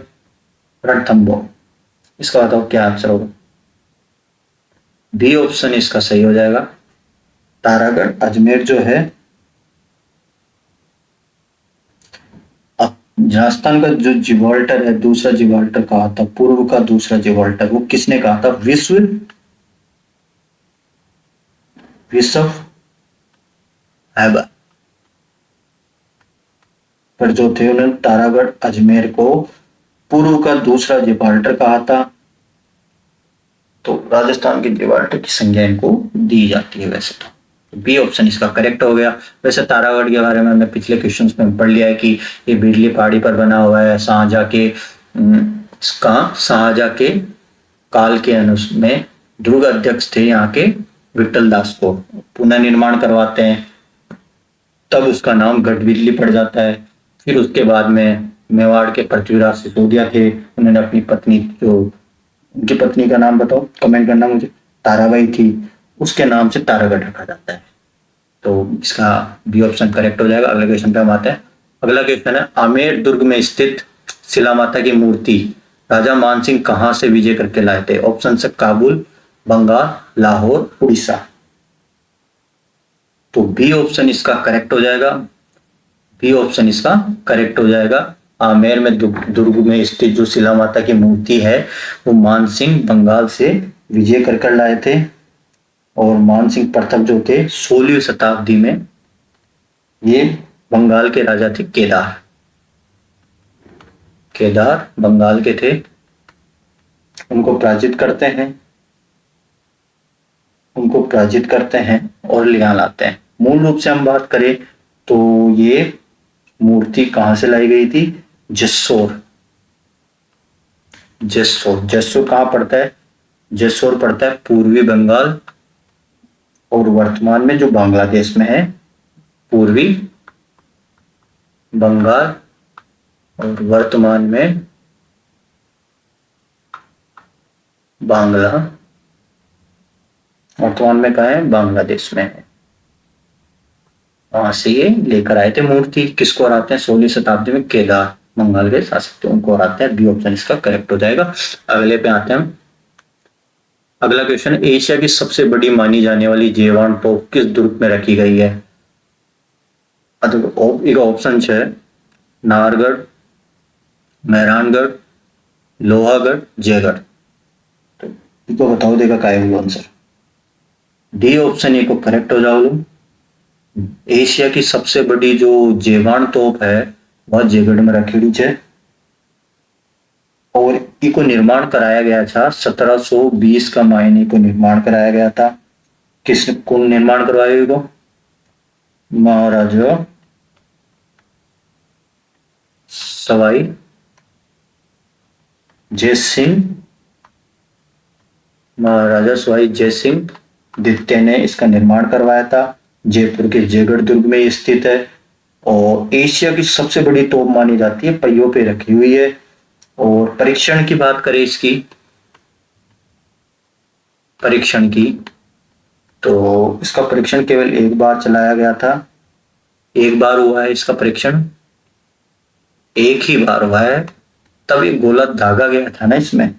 रणथंभौर। इसका बताओ क्या आंसर होगा। बी ऑप्शन इसका सही हो जाएगा। तारागढ़ अजमेर जो है, राजस्थान का जो जिब्राल्टर है, दूसरा जिब्राल्टर कहा था, पूर्व का दूसरा जिब्राल्टर, वो किसने कहा था? विश्व हैबर पर जो थे, उन्होंने तारागढ़ अजमेर को पूर्व का दूसरा जिब्राल्टर कहा था। तो राजस्थान के जिब्राल्टर की संज्ञा इनको दी जाती है वैसे तो। बी ऑप्शन इसका करेक्ट हो गया। वैसे तारागढ़ के बारे में हमने पिछले क्वेश्चंस में पढ़ लिया है कि ये बिजली पहाड़ी पर बना हुआ है। शाहजहां के काल के अनुसार में दुर्ग अध्यक्ष थे यहाँ के विठल दास को, पुनर्निर्माण करवाते हैं, तब उसका नाम गढ़बिजली पड़ जाता है। फिर उसके बाद में मेवाड़ के पृथ्वीराज सिसोदिया थे, उन्होंने अपनी पत्नी, जो उनकी पत्नी का नाम बताओ, कमेंट करना मुझे, ताराबाई थी, उसके नाम से तारागढ़ रखा जाता है। तो इसका बी ऑप्शन करेक्ट हो जाएगा। अगले क्वेश्चन पे हम आते हैं। अगला क्वेश्चन है, आमेर दुर्ग में स्थित शिला माता की मूर्ति राजा मानसिंह कहां से विजय करके लाए थे? ऑप्शन है काबुल, बंगाल, लाहौर, उड़ीसा। तो बी ऑप्शन इसका करेक्ट हो जाएगा। बी ऑप्शन इसका करेक्ट हो जाएगा। आमेर में दुर्ग में स्थित जो शिला माता की मूर्ति है, वो मानसिंह बंगाल से विजय कर लाए थे। और मानसिंह प्रताप जो थे 16वीं शताब्दी में, ये बंगाल के राजा थे केदार। केदार बंगाल के थे, उनको पराजित करते हैं और ले लाते हैं। मूल रूप से हम बात करें तो ये मूर्ति कहां से लाई गई थी? जसोर। जसोर कहां पड़ता है? जसोर पड़ता है पूर्वी बंगाल और वर्तमान में जो बांग्लादेश में है, पूर्वी बंगाल और वर्तमान में कहा है? बांग्लादेश में है। वहां से ये लेकर आए थे मूर्ति। किसको हराते हैं? 16वीं शताब्दी में केदार, बंगाल के शासक थे, उनको हराते हैं। बी ऑप्शन इसका करेक्ट हो जाएगा। अगले पे आते हैं। अगला क्वेश्चन, एशिया की सबसे बड़ी मानी जाने वाली जेवान तोप किस दुर्ग में रखी गई है? एक ऑप्शन है नाहरगढ़, मेहरानगढ़, लोहागढ़, जयगढ़। तो बताओ देगा क्या है आंसर। डी ऑप्शन ए को करेक्ट हो जाओ। एशिया की सबसे बड़ी जो जेवान तोप है वह जयगढ़ में रखेड़ी है और इको निर्माण कराया गया था 1720 का मायने को निर्माण कराया गया था। किसने कौन निर्माण करवाया इको? महाराजा सवाई जय सिंह द्वितीय ने इसका निर्माण करवाया था। जयपुर के जयगढ़ दुर्ग में स्थित है और एशिया की सबसे बड़ी तोप मानी जाती है, पहियों पे रखी हुई है। और परीक्षण की बात करें इसकी, परीक्षण की, तो इसका परीक्षण केवल एक बार चलाया गया था। एक बार हुआ है इसका परीक्षण, एक ही बार हुआ है। तब ये गोला दागा गया था ना इसमें,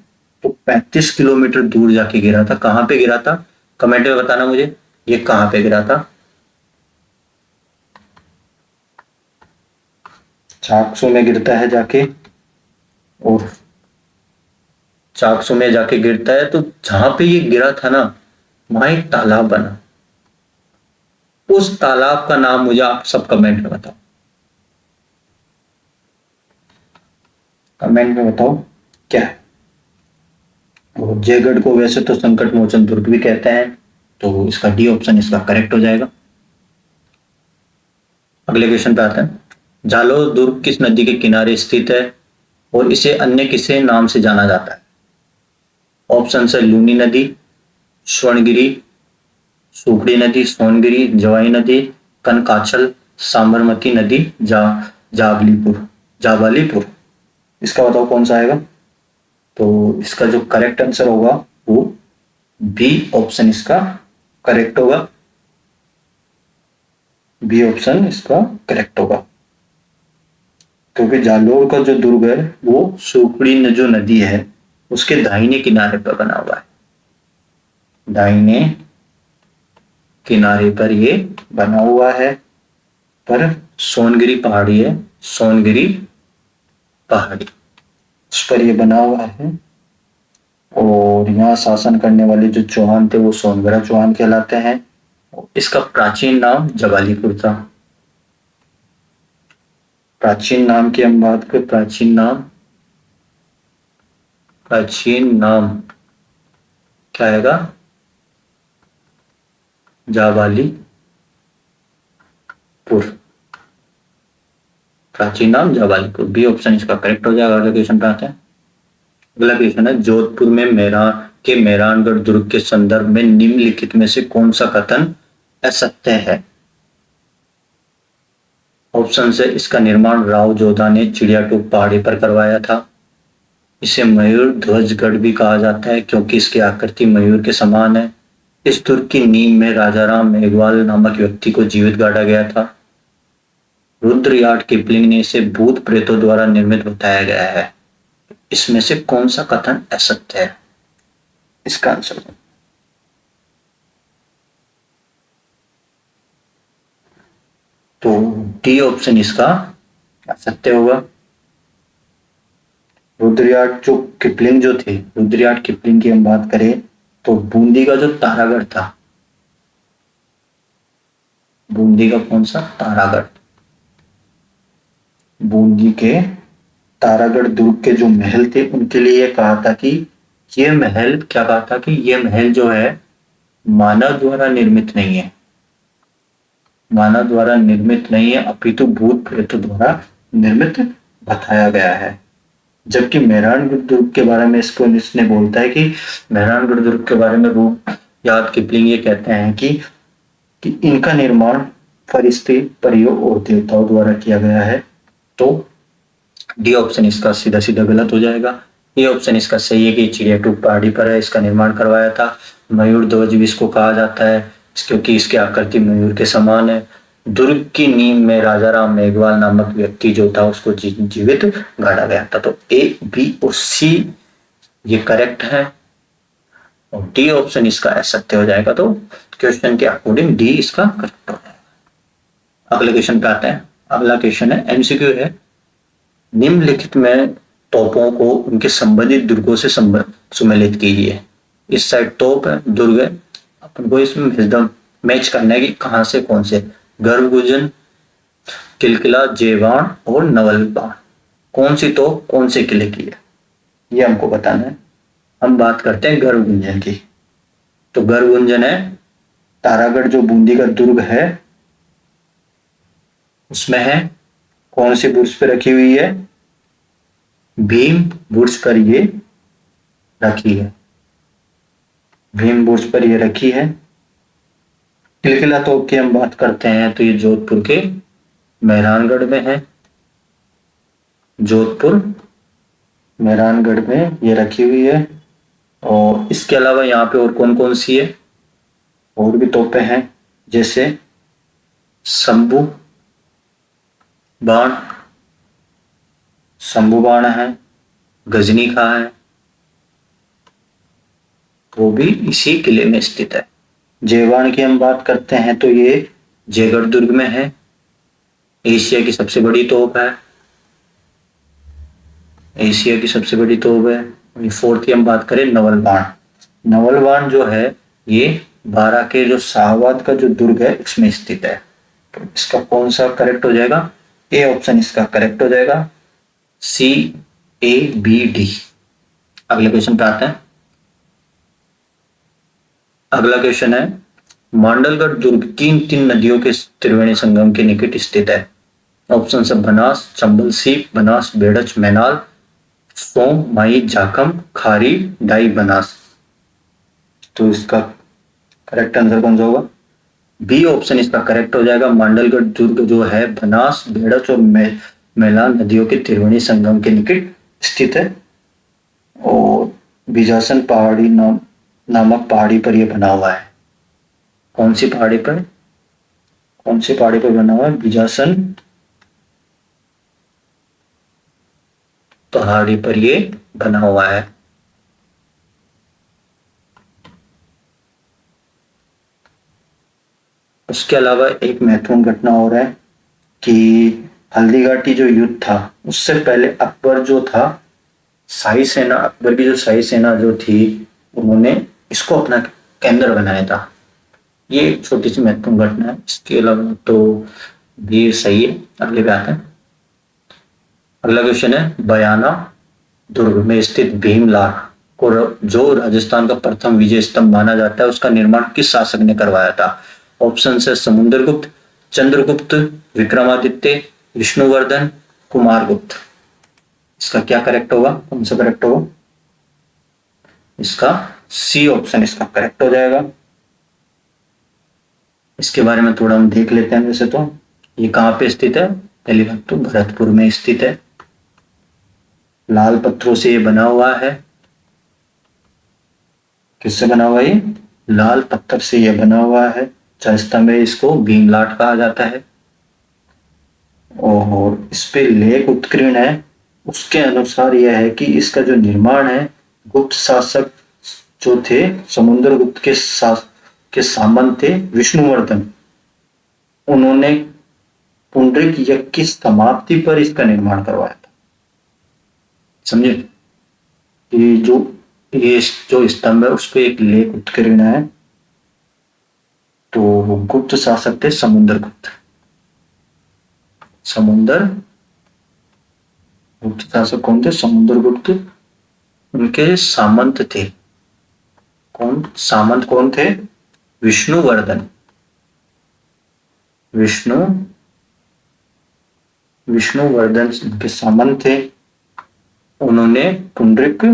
तो 35 किलोमीटर दूर जाके गिरा था। कहां पे गिरा था, कमेंट में बताना मुझे, ये कहां पे गिरा था। चाकसू में गिरता है जाके, और चाकसू में जाके गिरता है, तो जहां पे ये गिरा था ना, वहां एक तालाब बना। उस तालाब का नाम मुझे आप सब कमेंट में बताओ, कमेंट में बताओ क्या है। और जयगढ़ को वैसे तो संकट मोचन दुर्ग भी कहते हैं, तो इसका डी ऑप्शन इसका करेक्ट हो जाएगा। अगले क्वेश्चन पे आते हैं। जालोर दुर्ग किस नदी के किनारे स्थित है और इसे अन्य किसे नाम से जाना जाता है? ऑप्शन है लूनी नदी, स्वर्णगिरी, सुखड़ी नदी, सोनगिरी, जवाई नदी, कनकाचल, साबरमती नदी, जावलीपुर, जावालीपुर। इसका बताओ कौन सा आएगा। तो इसका जो करेक्ट आंसर होगा वो बी ऑप्शन इसका करेक्ट होगा। बी ऑप्शन इसका करेक्ट होगा, क्योंकि जालोर का जो दुर्ग है वो सुखड़ी जो नदी है उसके दाहिने किनारे पर बना हुआ है। दाहिने किनारे पर ये बना हुआ है, पर सोनगिरी पहाड़ी है, सोनगिरी पहाड़ी उस पर ये बना हुआ है। और यहाँ शासन करने वाले जो चौहान थे वो सोनगढ़ा चौहान कहलाते हैं। इसका प्राचीन नाम जवालीपुर था। प्राचीन नाम की हम बात करें, प्राचीन नाम क्या आएगा, जावालीपुर। प्राचीन नाम जावालीपुर, बी ऑप्शन इसका करेक्ट हो जाएगा। अगले क्वेश्चन पे आते हैं। अगला क्वेश्चन है, जोधपुर में मेहरानगढ़ दुर्ग के संदर्भ में निम्नलिखित में से कौन सा कथन असत्य है? ऑप्शन है, इसका निर्माण राव जोधा ने चिड़ियाटूप पहाड़ी पर करवाया था। इसे मयूर ध्वजगढ़ भी कहा जाता है क्योंकि इसकी आकृति मयूर के समान है। इस दुर्ग की नींव में राजाराम मेघवाल नामक व्यक्ति को जीवित गाड़ा गया था। रुद्रयार्ड किपलिंग ने इसे भूत प्रेतों द्वारा निर्मित बताया गया है। इसमें से कौन सा कथन असत्य है? इसका आंसर तो डी ऑप्शन इसका असत्य होगा। रुद्रयार्ड किपलिंग की हम बात करें तो बूंदी का जो तारागढ़ था, बूंदी का कौन सा तारागढ़, बूंदी के तारागढ़ दुर्ग के जो महल थे उनके लिए यह कहा था कि ये महल, क्या कहा था कि ये महल जो है मानव द्वारा निर्मित नहीं है, मानव द्वारा निर्मित नहीं है, अपितु भूत प्रेतों द्वारा निर्मित बताया गया है। जबकि मेहरानगढ़ दुर्ग के बारे में इसको इसने बोलता है कि मेहरानगढ़ दुर्ग के बारे में रुद्रयार्ड किपलिंग ये कहते हैं कि इनका निर्माण फरिश्ते, परियों और देवताओं द्वारा किया गया है। तो डी ऑप्शन इसका सीधा सीधा गलत हो जाएगा। ये ऑप्शन इसका सही है कि चिड़ियाटूप पहाड़ी पर है, इसका निर्माण करवाया था। मयूर ध्वज भी इसको कहा जाता है क्योंकि इसकी आकृति मयूर के समान है। दुर्ग की नींव में राजाराम मेघवाल नामक व्यक्ति जो था उसको जीवित गाड़ा गया था। तो ए, बी और सी ये करेक्ट है और डी ऑप्शन इसका असत्य हो जाएगा। तो क्वेश्चन के अकॉर्डिंग डी इसका करेक्ट हो जाएगा। अगले क्वेश्चन पे आते हैं। अगला क्वेश्चन है, एमसीक्यू है, निम्नलिखित में तोपों को उनके संबंधित दुर्गों से सुमेलित कीजिए। इस साइड तोप है, दुर्ग है, अपन को इसमें मैच करना है कि कहां से कौन से, गर्भगुंजन, किलकिला, जेवाण और नवलबाण, कौन सी तोप कौन से किले की है ये हमको बताना है। हम बात करते हैं गर्भगुंजन की। तो गर्भगुंजन है तारागढ़ जो बूंदी का दुर्ग है उसमें है, कौन सी बुर्ज पे रखी हुई है, भीम बुर्ज पर ये रखी है, भीम बुर्ज पर ये रखी है। किलकिला तोप की हम बात करते हैं तो ये जोधपुर के मेहरानगढ़ में है, जोधपुर मेहरानगढ़ में ये रखी हुई है। और इसके अलावा यहाँ पे और कौन कौन सी है, और भी तोपे हैं, जैसे शंभू बाण, शंभू बाण है, गजनी खा है, वो भी इसी किले में स्थित है। जयबाण की हम बात करते हैं तो ये जयगढ़ दुर्ग में है, एशिया की सबसे बड़ी तोप है, एशिया की सबसे बड़ी तोप है। फोर्थ की हम बात करें नवल बाण, नवल बाण जो है ये बारा के जो शाहबाद का जो दुर्ग है इसमें स्थित है। तो इसका कौन सा करेक्ट हो जाएगा, ए ऑप्शन इसका करेक्ट हो जाएगा, सी ए बी डी। अगले क्वेश्चन पे आते हैं। अगला क्वेश्चन है, मांडलगढ़ दुर्ग किन तीन नदियों के त्रिवेणी संगम के निकट स्थित है। ऑप्शन है बनास, चंबल सीप, बनास बेड़च मैनाल, सोम माई जाखम, खारी डाई बनास। तो इसका करेक्ट आंसर कौन सा होगा, बी ऑप्शन इसका करेक्ट हो जाएगा। मांडलगढ़ दुर्ग जो है बनास, बेड़च और मैलान नदियों के त्रिवेणी संगम के निकट स्थित है और बिजासन पहाड़ी नामक पहाड़ी पर यह बना हुआ है। कौन सी पहाड़ी पर, कौन सी पहाड़ी पर बना हुआ है, बिजासन पहाड़ी पर ये बना हुआ है। उसके अलावा एक महत्वपूर्ण घटना और है कि हल्दीघाटी जो युद्ध था उससे पहले अकबर जो था, शाही सेना, अकबर की जो शाही सेना जो थी उन्होंने इसको अपना केंद्र बनाया था। ये एक छोटी सी महत्वपूर्ण घटना है। इसके अलावा तो भी सही है। अगले पे आते हैं। अगला क्वेश्चन है, बयाना दुर्ग में स्थित भीमलाल को जो राजस्थान का प्रथम विजय स्तंभ माना जाता है उसका निर्माण किस शासक ने करवाया था। ऑप्शन है समुद्रगुप्त, चंद्रगुप्त, विक्रमादित्य, विष्णुवर्धन, कुमारगुप्त। इसका क्या करेक्ट होगा, कौन सा करेक्ट होगा, इसका सी ऑप्शन इसका करेक्ट हो जाएगा। इसके बारे में थोड़ा हम देख लेते हैं। वैसे तो ये कहां पे स्थित है, पहली बात तो भरतपुर में स्थित है, लाल पत्थरों से ये बना हुआ है। किससे बना हुआ है ये, लाल पत्थर से यह बना हुआ है। स्तंभ में इसको भीमलाट कहा जाता है और इस पे लेख उत्कीर्ण है। उसके अनुसार यह है कि इसका जो निर्माण है गुप्त शासक जो थे समुद्रगुप्त के सामंत थे विष्णुवर्धन, उन्होंने पुंडरीक यज्ञ की समाप्ति पर इसका निर्माण करवाया था। समझे, ये जो स्तंभ है उस पर एक लेख उत्कीर्ण है, तो वो गुप्त शासक थे समुद्रगुप्त। गुप्त शासक कौन थे, समुद्रगुप्त। उनके सामंत थे, कौन सामंत कौन थे, विष्णुवर्धन। विष्णुवर्धन के सामंत थे। उन्होंने पुंडरीक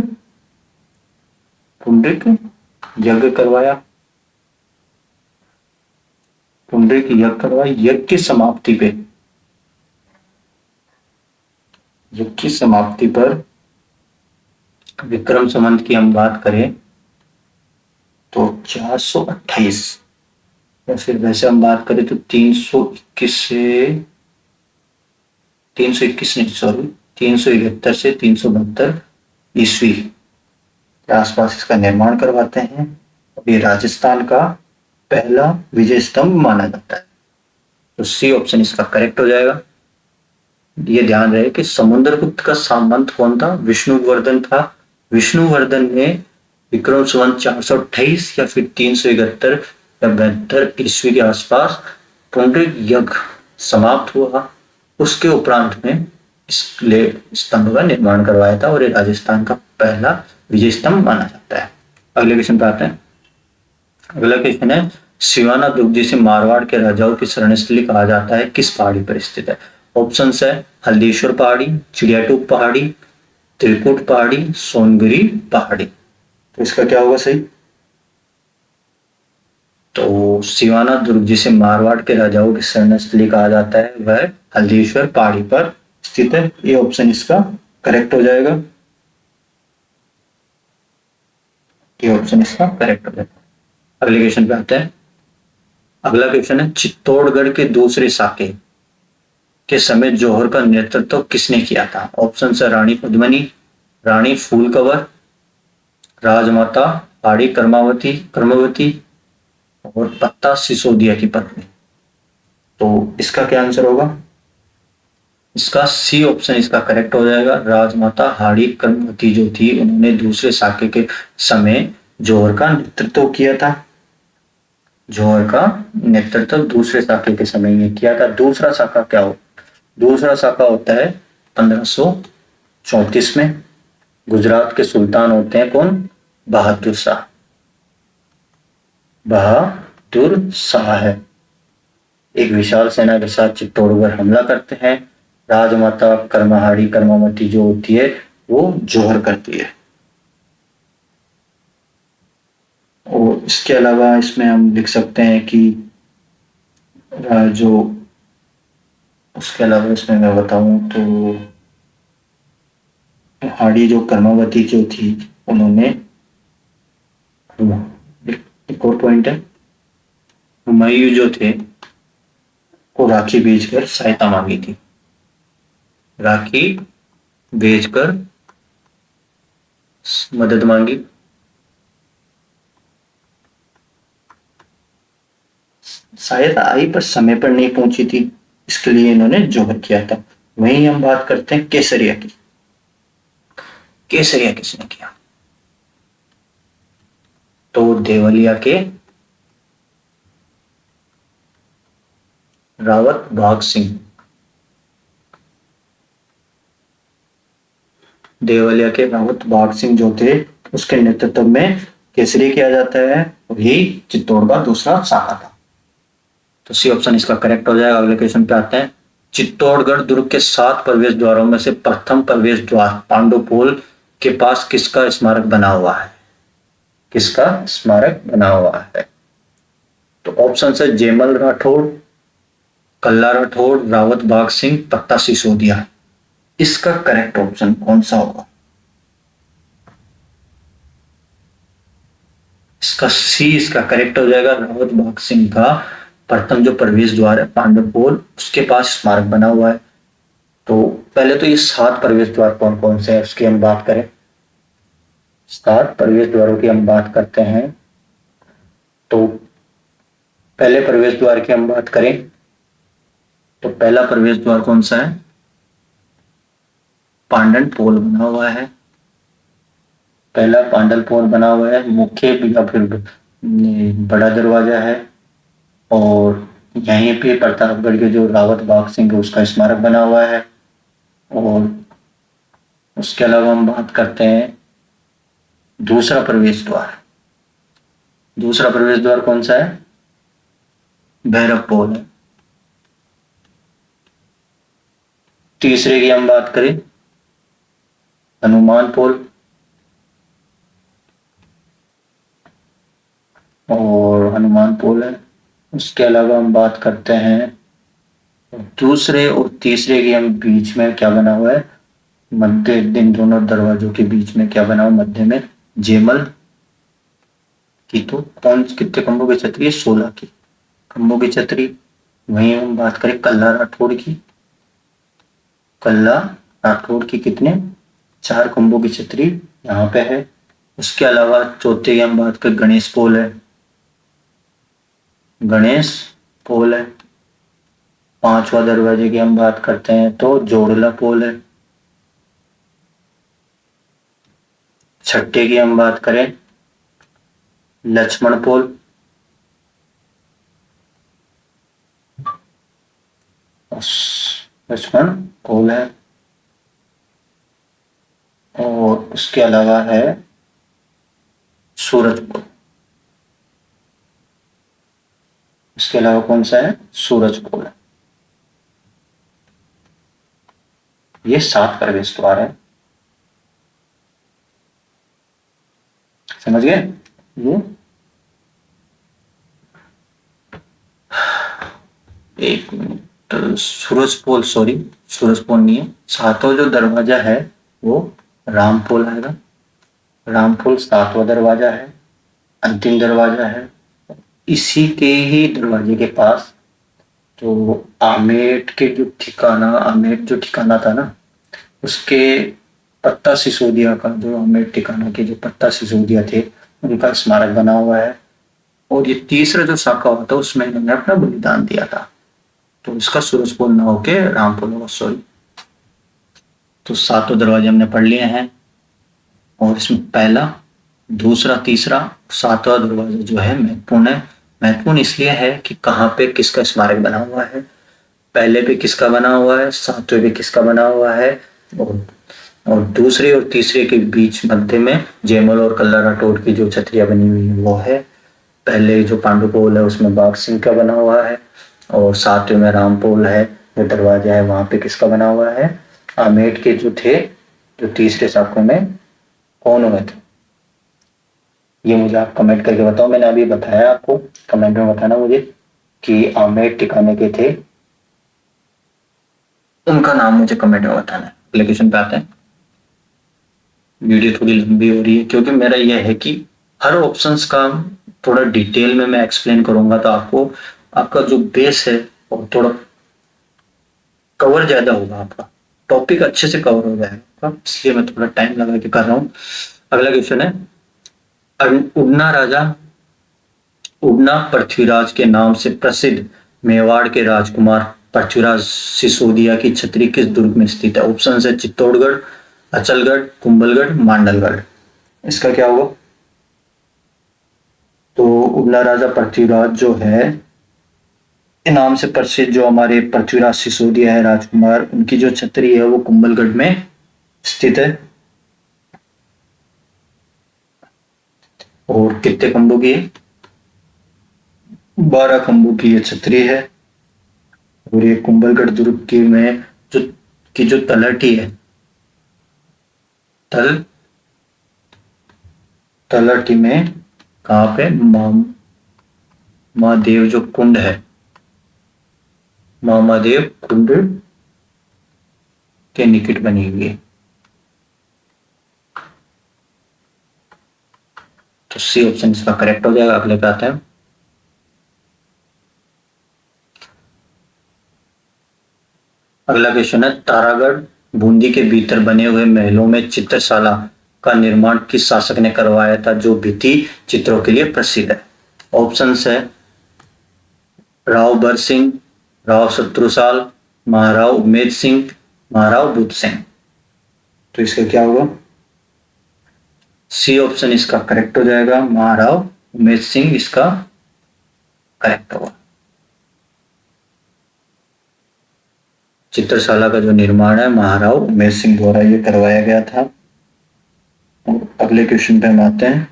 यज्ञ करवाया, पुंडरीक यज्ञ करवाया। यज्ञ की समाप्ति पर विक्रम संवत की हम बात करें तो 428, या फिर वैसे हम बात करें तो 371 से 372 ईस्वी के आसपास इसका निर्माण करवाते हैं। ये राजस्थान का पहला विजय स्तंभ माना जाता है। तो सी ऑप्शन इसका करेक्ट हो जाएगा। ये ध्यान रहे कि समुद्रगुप्त का सामंत कौन था, विष्णुवर्धन था। विष्णुवर्धन ने विक्रम संवत 428 या फिर 371 या 72 ईस्वी के आसपास पुंडरीक यज्ञ समाप्त हुआ, उसके उपरांत में इस स्तंभ का निर्माण करवाया था और ये राजस्थान का पहला विजय स्तंभ माना जाता है। अगले क्वेश्चन पे आते हैं। अगला क्वेश्चन है, सिवाना दुर्ग जिसे मारवाड़ के राजाओं की शरणस्थली कहा जाता है किस पहाड़ी पर स्थित है। ऑप्शन है हल्देश्वर पहाड़ी, चिड़ियाटूप पहाड़ी, त्रिकुट पहाड़ी, सोनगिरी पहाड़ी। तो इसका क्या होगा सही, तो सिवाना दुर्ग जिसे मारवाड़ के राजाओं की शरणस्थली कहा जाता है वह हल्देश्वर पहाड़ी पर स्थित है। ये ऑप्शन इसका करेक्ट हो जाएगा। ये ऑप्शन इसका करेक्ट हो जाता है। अगले क्वेश्चन पे आते हैं। अगला क्वेश्चन है, चित्तौड़गढ़ के दूसरे साके के समय जौहर का नेतृत्व किसने किया था? ऑप्शन है रानी पद्मिनी, रानी फूलकवर, राजमाता हाड़ी कर्मवती और पत्ता सिसोदिया की पत्नी। तो इसका क्या आंसर होगा? इसका सी ऑप्शन इसका करेक्ट हो जाएगा। राजमाता हाड़ी कर्मवती जो थी, उन्होंने दूसरे साके के समय जौहर का नेतृत्व किया था। जौहर का नेतृत्व दूसरे साके के समय में किया था। दूसरा साका क्या हो? दूसरा साका होता है 1534 में। गुजरात के सुल्तान होते हैं कौन? बहादुर शाह। बहादुर शाह है, एक विशाल सेना के साथ चित्तौड़गढ़ हमला करते हैं। राजमाता कर्महाड़ी कर्मावती जो होती है वो जौहर करती है। और इसके अलावा इसमें हम लिख सकते हैं कि जो उसके अलावा इसमें मैं बताऊं तो हाड़ी जो कर्मावती जो थी, उन्होंने एक और पॉइंट है, हुमायूं जो थे को राखी भेजकर सहायता मांगी थी। राखी भेजकर मदद मांगी। सहायता आई पर समय पर नहीं पहुंची थी, इसके लिए इन्होंने जौहर किया था। वहीं हम बात करते हैं केसरिया की। केसरिया किसने किया? तो देवलिया के रावत भाग सिंह। देवलिया के रावत भाग सिंह जो थे, उसके नेतृत्व में केसरी किया जाता है और यही चित्तौड़ का दूसरा साका था। तो सी ऑप्शन इसका करेक्ट हो जाएगा। अगले क्वेश्चन पे आते हैं। चित्तौड़गढ़ दुर्ग के 7 प्रवेश द्वारों में से प्रथम प्रवेश द्वार पांडुपोल के पास किसका स्मारक बना हुआ है? किसका स्मारक बना हुआ है? तो ऑप्शन है जेमल राठौड़, कल्ला राठौड़, रावत भाग सिंह, पत्ता सिसोदिया। इसका करेक्ट ऑप्शन कौन सा होगा? इसका सी इसका करेक्ट हो जाएगा। रावत भाग सिंह का प्रथम जो प्रवेश द्वार है पांडुपोल, उसके पास स्मारक बना हुआ है। तो पहले तो ये 7 प्रवेश द्वार कौन कौन से हैं उसकी हम बात करें। 7 प्रवेश द्वारों की हम बात करते हैं। तो पहले प्रवेश द्वार की हम बात करें तो पहला प्रवेश द्वार कौन सा है? पांडन पोल बना हुआ है। पहला पांडल पोल बना हुआ है। मुख्य या फिर बड़ा दरवाजा है। और यहीं पे प्रतापगढ़ के जो रावत बाग सिंह उसका स्मारक बना हुआ है। और उसके अलावा हम बात करते हैं दूसरा प्रवेश द्वार। दूसरा प्रवेश द्वार कौन सा है? भैरव पोल है। तीसरे की हम बात करें हनुमान पोल। और हनुमान पोल है। उसके अलावा हम बात करते हैं दूसरे और तीसरे के हम बीच में क्या बना हुआ है? मध्य इन दोनों दरवाजों के बीच में क्या बना हुआ? मध्य में जेमल की। तो कौन कितने खंभों की छतरी है? 16 की खंभों की छतरी। वहीं हम बात करें कल्ला राठौड़ की। कल्ला राठौड़ की कितने? 4 खंभों की छतरी यहाँ पे है। उसके अलावा चौथे की हम बात करें गणेश पोल है। गणेश पोल है। 5वां दरवाजे की हम बात करते हैं तो जोड़ला पोल है। छठे की हम बात करें लक्ष्मण पोल। लक्ष्मण पोल है। और उसके अलावा है सूरज पोल। इसके अलावा कौन सा है? सूरज पोल है। ये 7 प्रवेश द्वार है। समझ गए? ये एक मिनट, सूरज पोल, सॉरी सूरज पोल नहीं है। 7वां जो दरवाजा है वो राम पोल आएगा। रामपुर 7वां दरवाजा है, अंतिम दरवाजा है। इसी के ही दरवाजे के पास तो आमेर जो ठिकाना था ना, उसके पत्ता सिसोदिया का, जो आमेर ठिकाना के जो पत्ता सिसोदिया थे, उनका स्मारक बना हुआ है। और ये तीसरा जो शाखा हुआ था उसमें इन्होंने अपना बलिदान दिया था, तो इसका सूरजपुर न होके रामपुर होगा, सॉरी। तो सातों दरवाजे हमने पढ़ लिए हैं, और इसमें पहला, दूसरा, तीसरा, सातवां दरवाजा जो है महत्वपूर्ण है। महत्वपूर्ण इसलिए है कि कहाँ पे किसका स्मारक बना हुआ है, पहले पे किसका बना हुआ है, सातवें पे किसका बना हुआ है, और और दूसरे और तीसरे के बीच मध्य में जयमल और कल्ला राठौड़ की जो छतरिया बनी हुई है वो है। पहले जो पांडुपोल है उसमें बाघ सिंह का बना हुआ है, और सातवें में रामपोल है, जो दरवाजा है वहां पे किसका बना हुआ है, आमेर के जो थे, जो तीसरे शाखों में कौन हुए थे, ये मुझे आप कमेंट करके बताओ। मैंने अभी बताया आपको, कमेंट में बताना मुझे कि आमेर ठिकाने के थे, उनका नाम मुझे कमेंट में बताना है। एप्लीकेशन पे आते हैं। वीडियो थोड़ी लंबी हो रही है क्योंकि मेरा यह है कि हर ऑप्शंस का थोड़ा डिटेल में मैं एक्सप्लेन करूंगा, तो आपको आपका जो बेस है और थोड़ा कवर ज्यादा होगा, आपका टॉपिक अच्छे से कवर हो जाएगा, इसलिए मैं थोड़ा टाइम लगा के कर रहा हूँ। अगला क्वेश्चन है, उड़ना राजा, उड़ना पृथ्वीराज के नाम से प्रसिद्ध मेवाड़ के राजकुमार पृथ्वीराज सिसोदिया की छतरी किस दुर्ग में स्थित है? ऑप्शन है चित्तौड़गढ़, अचलगढ़, कुंभलगढ़, मांडलगढ़। इसका क्या होगा? तो उड़ना राजा पृथ्वीराज जो है, नाम से प्रसिद्ध जो हमारे पृथ्वीराज सिसोदिया है राजकुमार, उनकी जो छतरी है वो कुंभलगढ़ में स्थित है। और कितने खंभों की है? 12 खंभों की ये छतरी है। और ये कुंभलगढ़ दुर्ग की में जो तलहटी है, तलहटी में कहाँ पे, महादेव जो कुंड है, महादेव कुंड के निकट बनी हुई है। तो सी ऑप्शन इसका करेक्ट हो जाएगा। अगले पे आते हैं। अगला क्वेश्चन है, तारागढ़ बूंदी के भीतर बने हुए महलों में चित्रशाला का निर्माण किस शासक ने करवाया था, जो भित्ति चित्रों के लिए प्रसिद्ध है? ऑप्शन है राव बर सिंह, राव शत्रुसाल, महाराव उमेद सिंह, महाराव बुद्ध सिंह। तो इसका क्या होगा? सी ऑप्शन इसका करेक्ट हो जाएगा, महाराव उमेद सिंह इसका करेक्ट होगा। चित्रशाला का जो निर्माण है महाराव उमेद सिंह द्वारा ये करवाया गया था। अगले क्वेश्चन पे हम आते हैं।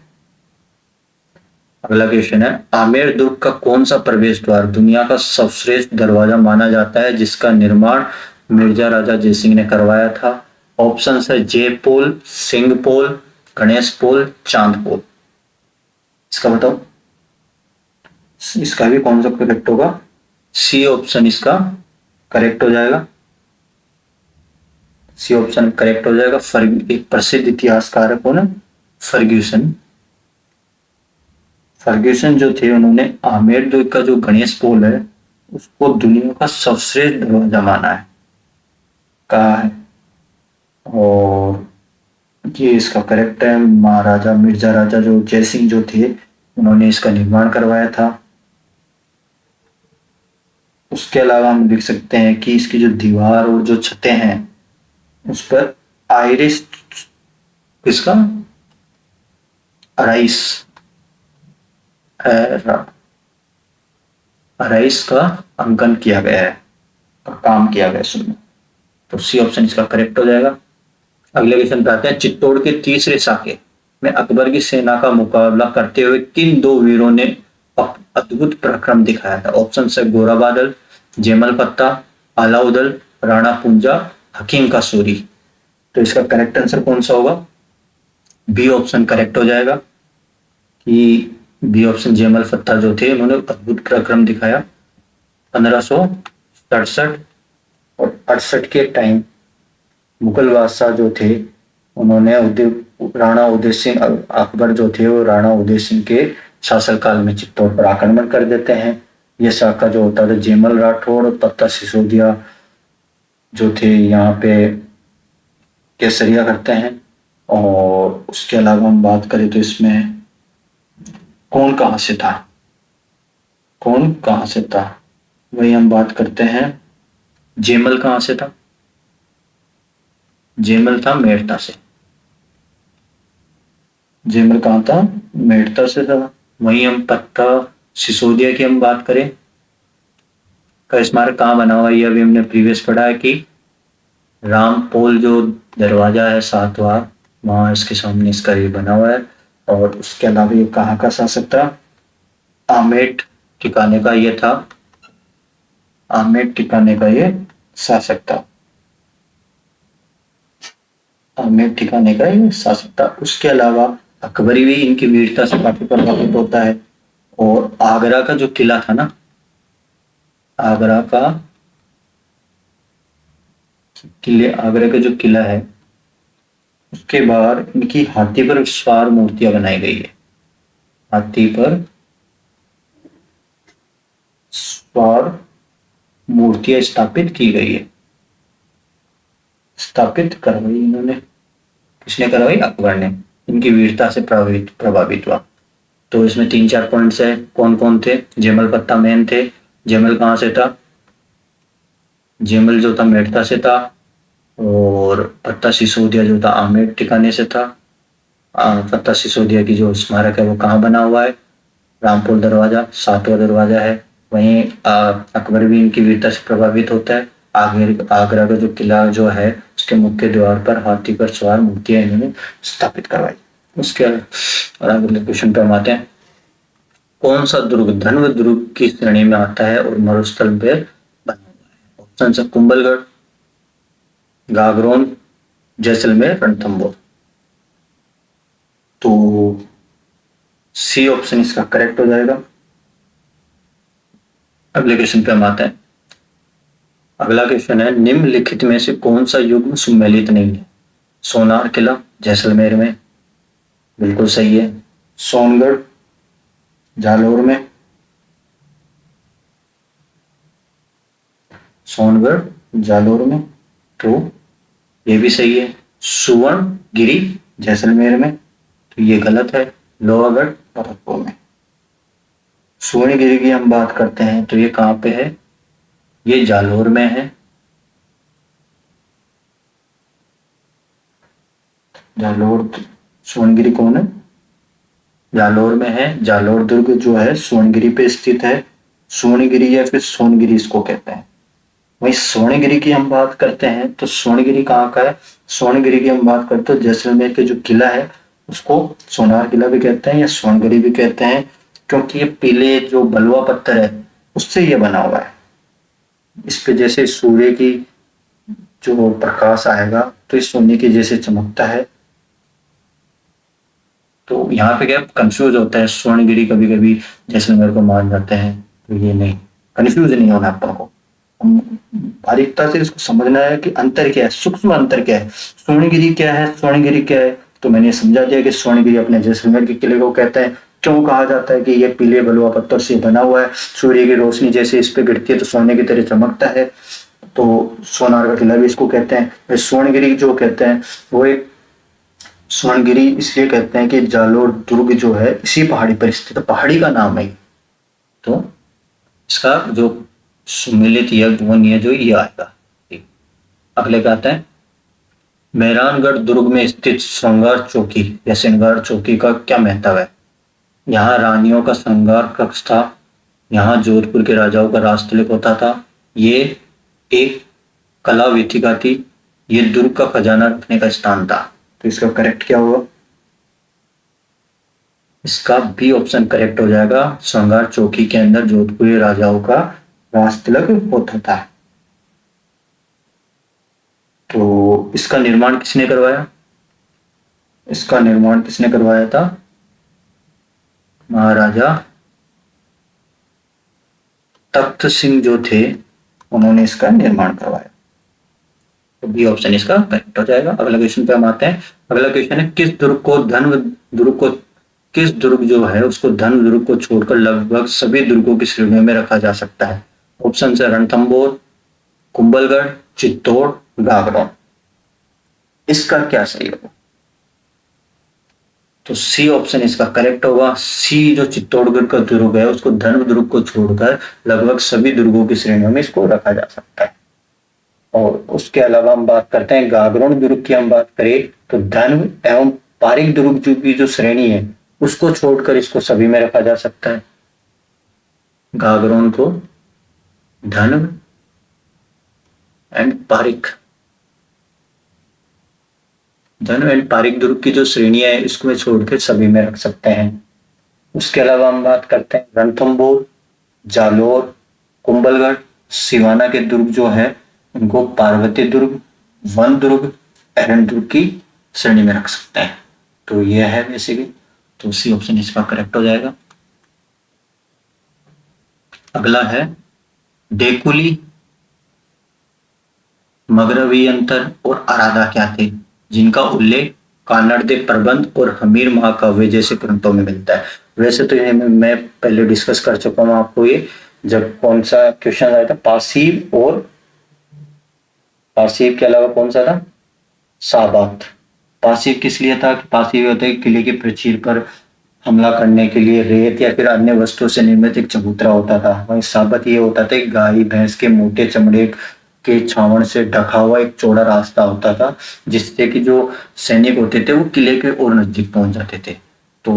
अगला क्वेश्चन है, आमेर दुर्ग का कौन सा प्रवेश द्वार दुनिया का सर्वश्रेष्ठ दरवाजा माना जाता है, जिसका निर्माण मिर्जा राजा जयसिंह ने करवाया था? ऑप्शन है जय पोल, सिंह पोल, गणेश पोल, चांद पोल। इसका बताओ, इसका भी कौन सा करेक्ट होगा? सी ऑप्शन इसका करेक्ट हो जाएगा। सी ऑप्शन करेक्ट हो जाएगा। एक प्रसिद्ध इतिहासकार है कौन है? फर्ग्यूसन। फर्ग्यूसन जो थे, उन्होंने आमेर दुर्ग का जो गणेश पोल है उसको दुनिया का सर्वश्रेष्ठ दरवाजा माना है, कहा है। और ये इसका करेक्ट है। महाराजा मिर्जा राजा जो जयसिंह जो थे, उन्होंने इसका निर्माण करवाया था। उसके अलावा हम लिख सकते हैं कि इसकी जो दीवार और जो छतें हैं उस पर आयरिस, किसका? अराइस, अराइस का अंकन किया गया है, काम किया गया है। तो सी ऑप्शन इसका करेक्ट हो जाएगा। अगले क्वेश्चन पे आते हैं। चित्तौड़ के तीसरे साके में अकबर की सेना का मुकाबला करते हुए किन दो वीरों ने अद्भुत पराक्रम दिखाया था? ऑप्शन है गोरा बादल, जयमल पत्ता, अलाउदल, राणा पूंजा, हकीम का सूरी। तो इसका करेक्ट आंसर कौन सा होगा? बी ऑप्शन करेक्ट हो जाएगा कि बी ऑप्शन जयमल पत्ता जो थे उन्होंने अद्भुत पराक्रम दिखाया 1567 और 68 के टाइम। मुगल बादशाह जो थे उन्होंने राणा उदय सिंह अकबर जो थे वो राणा उदय सिंह के शासनकाल में चित्तौड़ पर आक्रमण कर देते हैं। ये शाखा जो होता था जेमल राठौड़ और पत्ता सिसोदिया जो थे यहाँ पे केसरिया करते हैं। और उसके अलावा हम बात करें तो इसमें कौन कहाँ से था, कौन कहाँ से था, वही हम बात करते हैं। जेमल कहाँ से था, जेमल था मेड़ता से, जेमल कहाँ था, मेड़ता से था। वहीं हम पत्ता सिसोदिया की हम बात करें, का स्मारक कहाँ बना हुआ है, ये अभी हमने प्रीवियस पढ़ा है कि रामपोल जो दरवाजा है 7वां, वहां इसके सामने इसका ये बना हुआ है। और उसके अलावा ये कहाँ का शासक था, आमेट ठिकाने का ये था, आमेट ठिकाने का ये शासक था, आमेट ठिकाने का ये शासक था। उसके अलावा अकबरी भी इनकी वीरता से काफी प्रभावित होता है। और आगरा का जो किला था ना, आगरा का आगरा का जो किला है उसके बाहर इनकी हाथी पर सवार मूर्तियां बनाई गई है, हाथी पर सवार मूर्तियां स्थापित की गई है, स्थापित करवाई इन्होंने, किसने करवाई, अकबर ने, इनकी वीरता से प्रभावित हुआ। तो इसमें 3-4 पॉइंट्स है, कौन कौन थे, जेमल पत्ता मैन थे, जेमल कहाँ से था, जेमल जो था मेड़ता से था। और पत्ता सिसोदिया जो था आमेर ठिकाने से था। पत्ता सिसोदिया की जो स्मारक है वो कहाँ बना हुआ है, रामपुर दरवाजा 7वां दरवाजा है। वहीं अकबर भी इनकी वीरता से प्रभावित होता है। आगरा का जो किला जो है उसके मुख्य द्वार पर हाथी पर सवार मूर्तियां इन्होंने स्थापित करवाई। उसके और अगले क्वेश्चन पे हम आते हैं, कौन सा दुर्ग धनव दुर्ग की श्रेणी में आता है और मरुस्थल पे बना हुआ है। ऑप्शन है कुंभलगढ़, गागरोन, जैसलमेर, रणथंभौर। तो सी ऑप्शन इसका करेक्ट हो जाएगा। अगले क्वेश्चन पे हम आते हैं। अगला क्वेश्चन है, निम्नलिखित में से कौन सा युग्म सुमेलित नहीं है। सोनार किला जैसलमेर में, बिल्कुल सही है। सोनगढ़ जालोर में, सोनगढ़ जालोर में, तो ये भी सही है। सुवर्णगिरी जैसलमेर में, तो ये गलत है। लोहागढ़ भरतपुर में। सुवर्णगिरी की हम बात करते हैं तो ये कहाँ पे है, ये जालोर में है। जालोर, सुवर्णगिरी कौन है, जालोर में है। जालोर दुर्ग जो है सुवर्णगिरी पे स्थित है। सुवर्णगिरी या फिर सोनगिरी इसको कहते हैं। वही स्वर्णगिरी की हम बात करते हैं तो स्वर्णगिरी कहाँ का है, स्वर्णगिरी की हम बात करते हैं जैसलमेर के जो किला है उसको सोनार किला भी कहते हैं या स्वर्णगिरी भी कहते हैं, क्योंकि ये पीले जो बलुआ पत्थर है उससे ये बना हुआ है। इस पे जैसे सूर्य की जो प्रकाश आएगा तो इस सोने के जैसे चमकता है। तो यहाँ पे क्या कंफ्यूज होता है, स्वर्णगिरी कभी कभी जैसलमेर को मान जाते हैं, तो ये नहीं, कंफ्यूज नहीं होना अपन को, बारीकता से इसको समझना है कि अंतर क्या है, सूक्ष्म अंतर क्या है, स्वर्णगिरी क्या है, स्वर्णगिरी क्या है। तो मैंने समझा दिया कि स्वर्णगिरी अपने जैसलमेर के किले को कहते हैं। क्यों कहा जाता है कि ये पीले बलुआ पत्थर से बना हुआ है, सूर्य की रोशनी जैसे इस पे गिरती है तो सोने की तरह चमकता है, तो सोनार का किला भी इसको कहते हैं। स्वर्णगिरी जो कहते हैं वो एक, स्वर्णगिरी इसलिए कहते हैं कि जालोर दुर्ग जो है इसी पहाड़ी पर स्थित, पहाड़ी का नाम है। तो इसका जो सुमेलित यज्ञ है जो ये आएगा। अगले का आता है, मेहरानगढ़ दुर्ग में स्थित श्रृंगार चौकी या श्रृंगार चौकी का क्या महत्व है। यहाँ रानियों का श्रृंगार कक्ष था, यहाँ जोधपुर के राजाओं का राजतिलक होता था, ये एक कला वेदिका थी, ये दुर्ग का खजाना रखने का स्थान था। तो इसका करेक्ट क्या होगा, इसका बी ऑप्शन करेक्ट हो जाएगा। श्रृंगार चौकी के अंदर जोधपुरी राजाओं का राजतिलक होता था। तो इसका निर्माण किसने करवाया, इसका निर्माण किसने करवाया था, महाराजा तख्त सिंह जो थे उन्होंने इसका निर्माण करवाया। तो बी ऑप्शन इसका करेक्ट हो जाएगा। अगला क्वेश्चन पे हम आते हैं। अगला क्वेश्चन है, किस दुर्ग को धन दुर्ग को किस दुर्ग जो है उसको धन दुर्ग को छोड़कर लगभग सभी दुर्गों की श्रेणियों में रखा जा सकता है? ऑप्शन है रणथंबोर, कुंभलगढ़, चित्तौड़, गागरोन। इसका क्या सही होगा? तो सी ऑप्शन इसका करेक्ट होगा। सी जो चित्तौड़गढ़ का दुर्ग है उसको धन दुर्ग को छोड़कर लगभग सभी दुर्गों की श्रेणियों में इसको रखा जा सकता है। और उसके अलावा हम बात करते हैं गागरोन दुर्ग की। हम बात करें तो धन एवं पारिक दुर्ग की जो श्रेणी है उसको छोड़कर इसको सभी में रखा जा सकता है। गागरोन को धन एंड पारिक दुर्ग की जो श्रेणियां है इसको छोड़कर सभी में रख सकते हैं। उसके अलावा हम बात करते हैं रणथंबोर, जालोर, कुंभलगढ़, सिवाना के दुर्ग जो है उनको पार्वती दुर्ग, वन दुर्ग, एरन दुर्ग की श्रेणी में रख सकते हैं। तो यह है बेसिकली, तो सी ऑप्शन इसका करेक्ट हो जाएगा। अगला है डेकुली, मगरवी अंतर और आराधा क्या थे, जिनका उल्लेख कानड़दे प्रबंध और हमीर महाकाव्य जैसे ग्रंथों में मिलता है। वैसे तो ये मैं पहले डिस्कस कर चुका हूं आपको, ये जब कौन सा क्वेश्चन आया था, पासिव के अलावा कौन सा था, साबात। पासिव किस लिए था? पासिव होता है किले की प्राचीर पर हमला करने के लिए रेत या फिर अन्य वस्तुओं से निर्मित एक चबूतरा होता था। वहीं साबत ये होता था गाय भैंस के मोटे चमड़े के छावड़ से ढका हुआ एक चौड़ा रास्ता होता था, जिससे कि जो सैनिक होते थे वो किले के और नजदीक पहुंच जाते थे। तो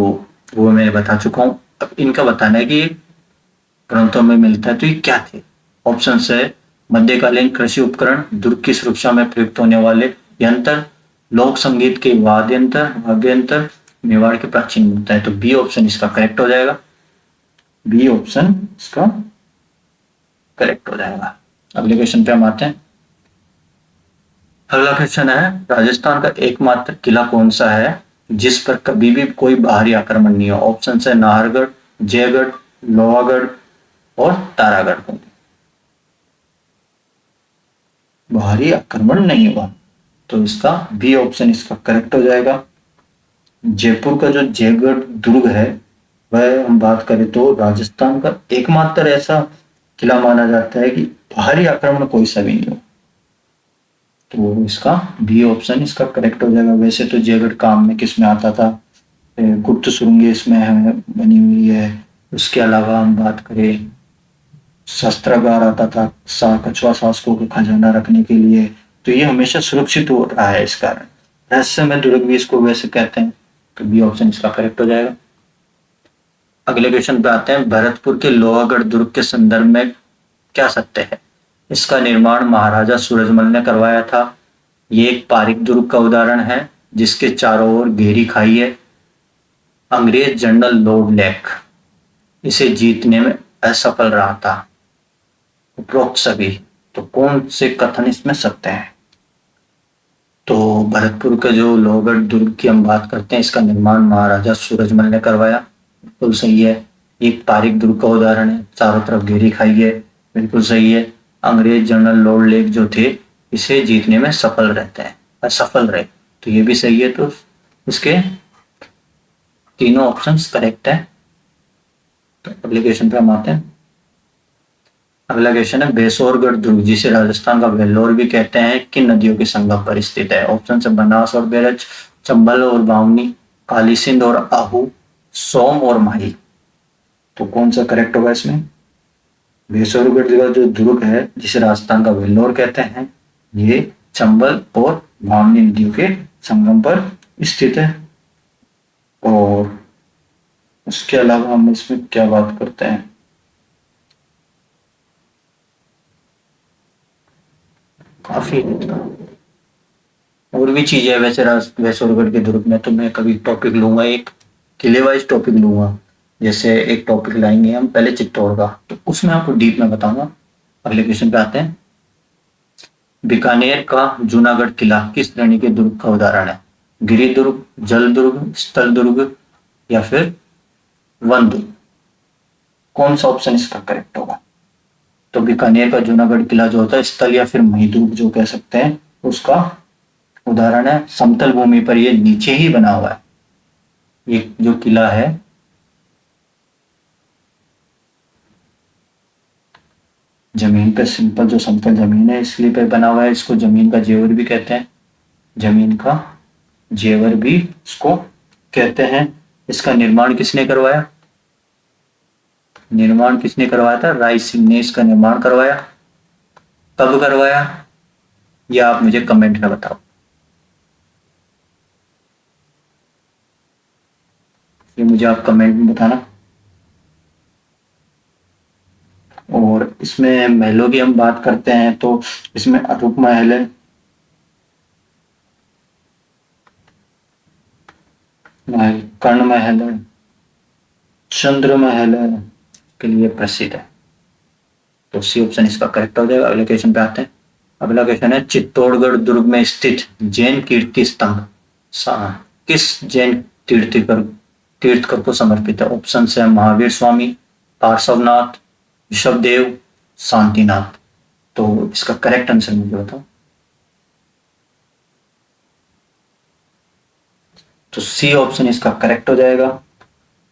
वो मैं बता चुका हूँ। अब इनका बताना है कि ग्रंथों में मिलता है, तो ये क्या थे? ऑप्शन है मध्यकालीन कृषि उपकरण, दुर्ग की सुरक्षा में प्रयुक्त होने वाले यंत्र, लोक संगीत के वाद्य यंत्र, मेवाड़ के प्राचीन मुद्दा है। तो बी ऑप्शन इसका करेक्ट हो जाएगा। बी ऑप्शन इसका करेक्ट हो जाएगा। अगले क्वेश्चन पे हम आते हैं। अगला क्वेश्चन है, राजस्थान का एकमात्र किला कौन सा है जिस पर कभी भी कोई बाहरी आक्रमण नहीं हो? ऑप्शन है नाहरगढ़, जयगढ़, लोहागढ़ और तारागढ़। बाहरी आक्रमण नहीं हुआ, तो इसका बी ऑप्शन इसका करेक्ट हो जाएगा। जयपुर का जो जयगढ़ दुर्ग है वह हम बात करें तो राजस्थान का एकमात्र ऐसा किला माना जाता है कि बाहरी आक्रमण कोई सा भी नहीं हो। तो इसका बी ऑप्शन इसका करेक्ट हो जाएगा। वैसे तो जयगढ़ काम में किस में आता था, गुप्त सुरंगें इसमें है बनी हुई है। उसके अलावा हम बात करें शस्त्रागार आता था कछुआ शासकों का खजाना रखने के लिए। तो ये हमेशा सुरक्षित हो रहा है, इस कारण रहस्यमय दुर्ग भी इसको वैसे कहते हैं। तो बी ऑप्शन इसका करेक्ट हो जाएगा। अगले क्वेश्चन पे आते हैं। भरतपुर के लोहागढ़ दुर्ग के संदर्भ में क्या सत्य है? इसका निर्माण महाराजा सूरजमल ने करवाया था। ये एक पारिक दुर्ग का उदाहरण है जिसके चारों ओर गहरी खाई है। अंग्रेज जनरल लॉर्ड लेक इसे जीतने में असफल रहा था। उपरोक्त सभी, तो कौन से कथन इसमें सत्य है? तो भरतपुर का जो लोहगढ़ दुर्ग की हम बात करते हैं, इसका निर्माण महाराजा सूरजमल ने करवाया, बिल्कुल सही है। एक पारिक दुर्ग का उदाहरण है, चारों तरफ गहरी खाई है, बिल्कुल सही है। अंग्रेज जनरल लॉर्ड लेक जो थे इसे जीतने में सफल रहते हैं, असफल रहे, तो ये भी सही है। तो इसके तीनों ऑप्शंस करेक्ट है। तो अगले क्वेश्चन पे हम आते हैं। अगला क्वेश्चन है, बेसोरगढ़ दुर्ग जिसे राजस्थान का वेल्लोर भी कहते हैं किन नदियों के संगम पर स्थित है? ऑप्शन है बनास और बेरज, चंबल और बावनी, काली सिंध और आहू, सोम और माही। तो कौन सा करेक्ट होगा इसमें? बेसोरगढ़ का जो दुर्ग है जिसे राजस्थान का वेल्लोर कहते हैं, ये चंबल और बावनी नदियों के संगम पर स्थित है। और उसके अलावा हम इसमें क्या बात करते हैं, काफी और भी चीजें है वैसे वैसोरगढ़ के दुर्ग में। तो मैं कभी टॉपिक लूंगा, एक किले वाइज टॉपिक लूंगा। जैसे एक टॉपिक लाएंगे हम पहले चित्तौड़ का, तो उसमें आपको डीप में बताऊंगा। अगले क्वेश्चन पे आते हैं। बीकानेर का जूनागढ़ किला किस श्रेणी के दुर्ग का उदाहरण है? गिरि दुर्ग, जल दुर्ग, स्थल दुर्ग या फिर वन दुर्ग? कौन सा ऑप्शन इसका करेक्ट होगा? तो बीकानेर का जूनागढ़ किला जो होता है स्थल या फिर महिदुर्ग जो कह सकते हैं, उसका उदाहरण है। समतल भूमि पर ये नीचे ही बना हुआ है। ये जो किला है जमीन पे, सिंपल जो समतल जमीन है इसलिए पे बना हुआ है। इसको जमीन का जेवर भी कहते हैं। जमीन का जेवर भी इसको कहते हैं। इसका निर्माण किसने करवाया? निर्माण किसने करवाया था? राय सिंह ने इसका निर्माण करवाया। कब करवाया? यह आप मुझे कमेंट में बताओ। ये मुझे आप कमेंट में बताना। और इसमें महलों की हम बात करते हैं तो इसमें अटूट महल है, कर्ण महल है, चंद्र महल है, के लिए प्रसिद्ध है। तो सी ऑप्शन इसका करेक्ट हो जाएगा। अगले क्वेश्चन पे आते हैं। अगला क्वेश्चन है, चित्तौड़गढ़ दुर्ग में स्थित जैन कीर्ति स्तंभ किस जैन तीर्थकर को समर्पित है? ऑप्शन है महावीर स्वामी, पार्श्वनाथ, ऋषभदेव, शांतिनाथ। तो इसका करेक्ट आंसर मुझे बताओ। तो सी ऑप्शन इसका करेक्ट हो जाएगा।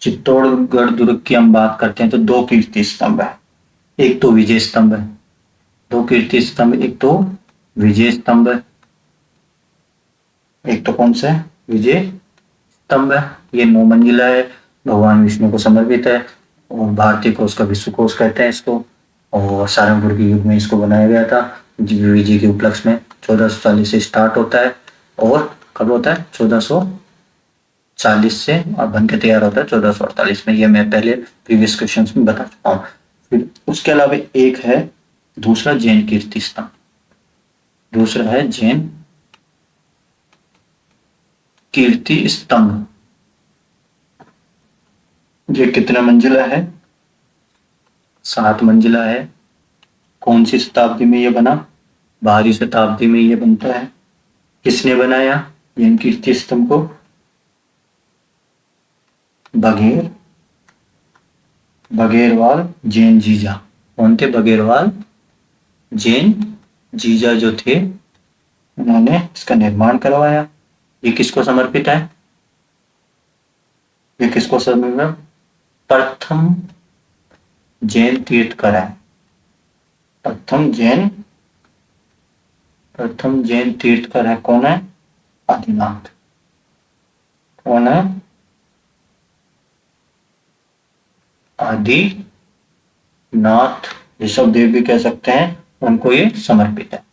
चित्तौड़गढ़ दुर्ग की हम बात करते हैं तो दो कीर्ति स्तंभ है। एक तो विजय स्तंभ है, दो कीर्ति स्तंभ, एक तो विजय स्तंभ है, एक तो कौन सा है? विजय स्तंभ है। ये 9 मंजिला है, भगवान विष्णु को समर्पित है और भारतीय कोश का विश्व कोश कहते हैं इसको। और सारंगपुर के युग में इसको बनाया गया था विजय के उपलक्ष्य में। 1440 से स्टार्ट होता है और कब होता है? 1440 से और बन के तैयार होता है 1448 में। ये मैं पहले प्रीवियस क्वेश्चन में बता चुका हूँ। फिर उसके अलावा एक है दूसरा जैन कीर्ति स्तंभ, दूसरा है जैन कीर्ति स्तंभ। ये कितना मंजिला है? 7 मंजिला है। कौन सी शताब्दी में ये बना? 12वीं शताब्दी में ये बनता है। किसने बनाया जैन कीर्ति स्तंभ को? बघेरवाल जैन जीजा। कौन थे? बघेरवाल जैन जीजा जो थे उन्होंने इसका निर्माण करवाया। ये किसको समर्पित है? ये किसको समर्पित है? प्रथम जैन तीर्थकर है। प्रथम जैन तीर्थकर है। कौन है? आदिनाथ। कौन है? आदिनाथ, ऋषभदेव भी कह सकते हैं, उनको ये समर्पित है।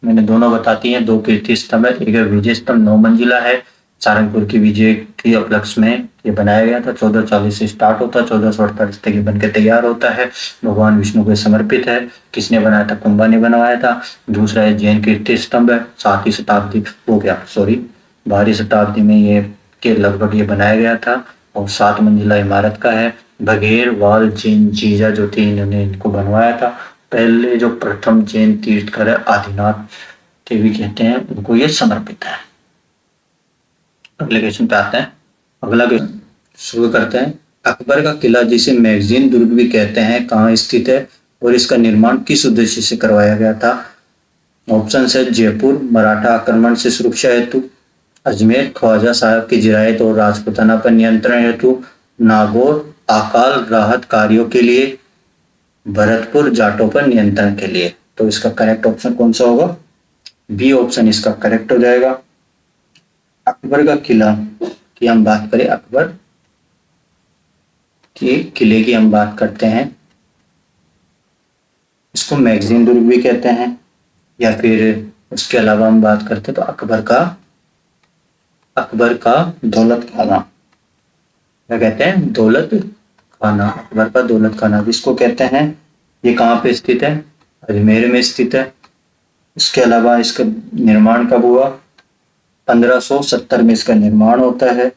मैंने दोनों बताती हैं। दो कीर्ति स्तंभ है, एक है विजय स्तंभ 9 मंजिला है, सारंगपुर की विजय के उपलक्ष्य में ये बनाया गया था। 1440 से स्टार्ट होता है, 1448 तक ये बनकर तैयार होता है। भगवान विष्णु को समर्पित है। किसने बनाया था? कुंभा ने बनवाया था। दूसरा है जैन कीर्ति स्तंभ है, 7वीं शताब्दी हो गया, सॉरी 12वीं शताब्दी में ये के लगभग ये बनाया गया था और 7 मंजिला इमारत का है। बघेरवाल जैन जीजा जो थे इन्होंने इनको बनवाया था। पहले जो प्रथम जैन तीर्थकर है आदिनाथ देवी कहते हैं, उनको ये समर्पित है। अगले क्वेश्चन पे आते हैं। अगला क्वेश्चन शुरू करते हैं। अकबर का किला जिसे मैगजीन दुर्ग भी कहते हैं कहाँ स्थित है और इसका निर्माण किस उद्देश्य से करवाया गया था? ऑप्शन है जयपुर मराठा आक्रमण से सुरक्षा हेतु, अजमेर ख्वाजा साहब की जिरायत और राजपुताना पर नियंत्रण हेतु, नागौर अकाल राहत कार्यों के लिए, भरतपुर जाटों पर नियंत्रण के लिए। तो इसका करेक्ट ऑप्शन कौन सा होगा? बी ऑप्शन इसका करेक्ट हो जाएगा। अकबर का किला की हम बात करें, अकबर के किले की हम बात करते हैं, इसको मैगजीन दुर्ग भी कहते हैं या फिर उसके अलावा हम बात करते हैं तो अकबर का दौलत खाना क्या कहते हैं? दौलत खाना। अकबर का दौलत खाना जिसको कहते हैं, ये कहाँ पे स्थित है? अजमेर में स्थित है। इसके अलावा इसका निर्माण कब हुआ? 1570 में इसका निर्माण होता है।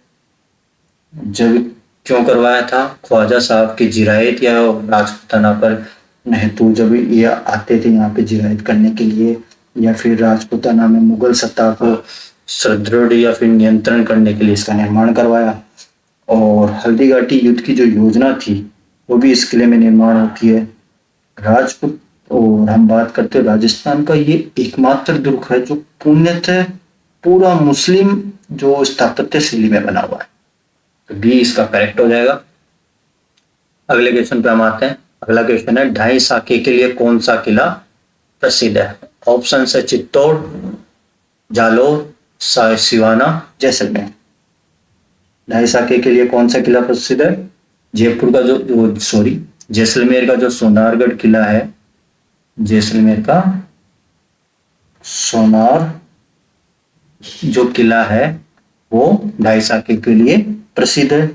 जब क्यों करवाया था? ख्वाजा साहब की जिरायत या राजपुताना पर हेतु, जब ये आते थे यहाँ पे जिरायत करने के लिए या फिर राजपुताना में मुगल सत्ता को सुदृढ़ या फिर नियंत्रण करने के लिए इसका निर्माण करवाया। और हल्दीघाटी युद्ध की जो योजना थी वो भी इस किले में निर्माण होती है। राजपूत और हम बात करते हैं राजस्थान का, ये एकमात्र दुर्ग है जो पूर्णतः पूरा मुस्लिम जो स्थापत्य शैली में बना हुआ है। तो बी इसका करेक्ट हो जाएगा। अगले क्वेश्चन पे हम आते हैं। अगला क्वेश्चन है, ढाई साके के लिए कौन सा किला प्रसिद्ध है? ऑप्शन है चित्तौड़, जालोर, सिवाना, जैसलमेर। ढाई साके के लिए कौन सा किला प्रसिद्ध है? जयपुर का जो सॉरी जैसलमेर का जो सोनारगढ़ किला है, जैसलमेर का सोनार जो किला है वो ढाई साके के लिए प्रसिद्ध है।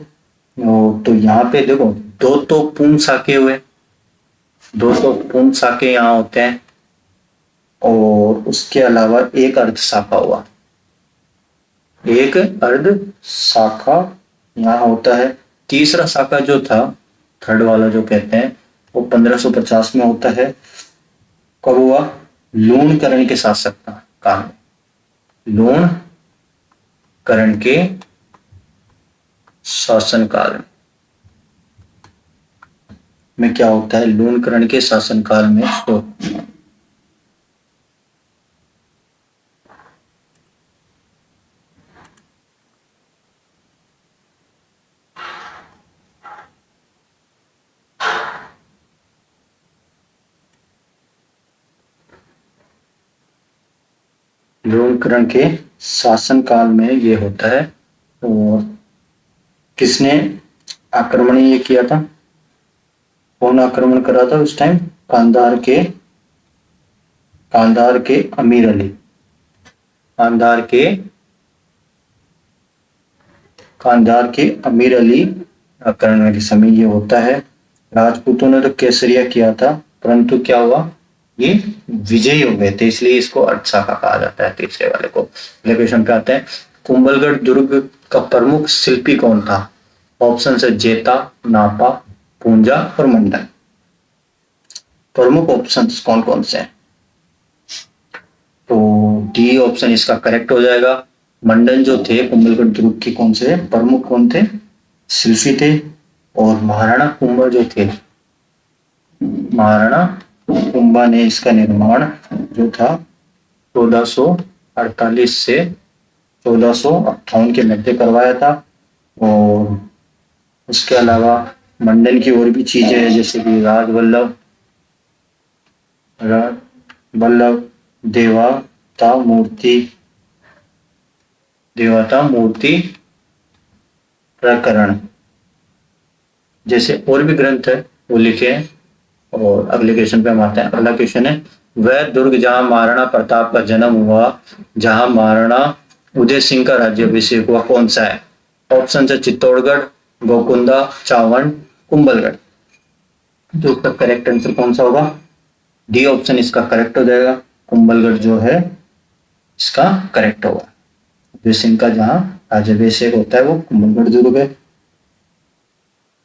तो यहाँ पे देखो, दो तो पूर्ण साके हुए, दो तो पूर्ण साके यहाँ होते हैं और उसके अलावा एक अर्ध शाखा हुआ, एक अर्ध शाखा यहाँ होता है। तीसरा शाखा जो था, थर्ड वाला जो कहते हैं, वो 1550 में होता है। कब हुआ? लूणकरण के शासक काल में, लूणकरण के शासनकाल में क्या होता है? लूणकरण के शासनकाल में तो लूणकरण के शासनकाल में ये होता है। और किसने आक्रमण ये किया था? कौन आक्रमण करा था उस टाइम? कांधार के अमीर अली, कांधार के अमीर अली आक्रमण के समय ये होता है। राजपूतों ने तो केसरिया किया था, परंतु क्या हुआ? ये विजयी हो गए थे, इसलिए इसको अर्धशाखा कहा जाता है। तीसरे वाले को। क्वेश्चन पे आते हैं, कुंभलगढ़ दुर्ग का प्रमुख शिल्पी कौन था? ऑप्शन है जेता, नापा, पूंजा और मंडन। प्रमुख ऑप्शंस कौन कौन से हैं? तो डी ऑप्शन इसका करेक्ट हो जाएगा। मंडन जो थे कुंभलगढ़ दुर्ग के कौन से प्रमुख कौन थे? शिल्पी थे। और महाराणा कुंभा जो थे, महाराणा कुंभा ने इसका निर्माण जो था 1448 से 1458 के मध्य करवाया था। और उसके अलावा मंडन की और भी चीजें हैं, जैसे कि राजवल्लभ देवता मूर्ति प्रकरण जैसे और भी ग्रंथ है वो लिखे हैं। और अगले क्वेश्चन पे हम आते हैं। अगला क्वेश्चन है, वह दुर्ग जहां महाराणा प्रताप का जन्म हुआ, जहां महाराणा उदय सिंह का राज्याभिषेक हुआ, कौन सा है? ऑप्शन है चित्तौड़गढ़, गोकुंदा, चावंड, कुंभलगढ़। तो उसका करेक्ट आंसर कौन सा होगा? डी ऑप्शन इसका करेक्ट हो जाएगा। कुंभलगढ़ जो है इसका करेक्ट होगा। उदय सिंह का जहां राज्याभिषेक होता है वो कुंभलगढ़ दुर्ग है।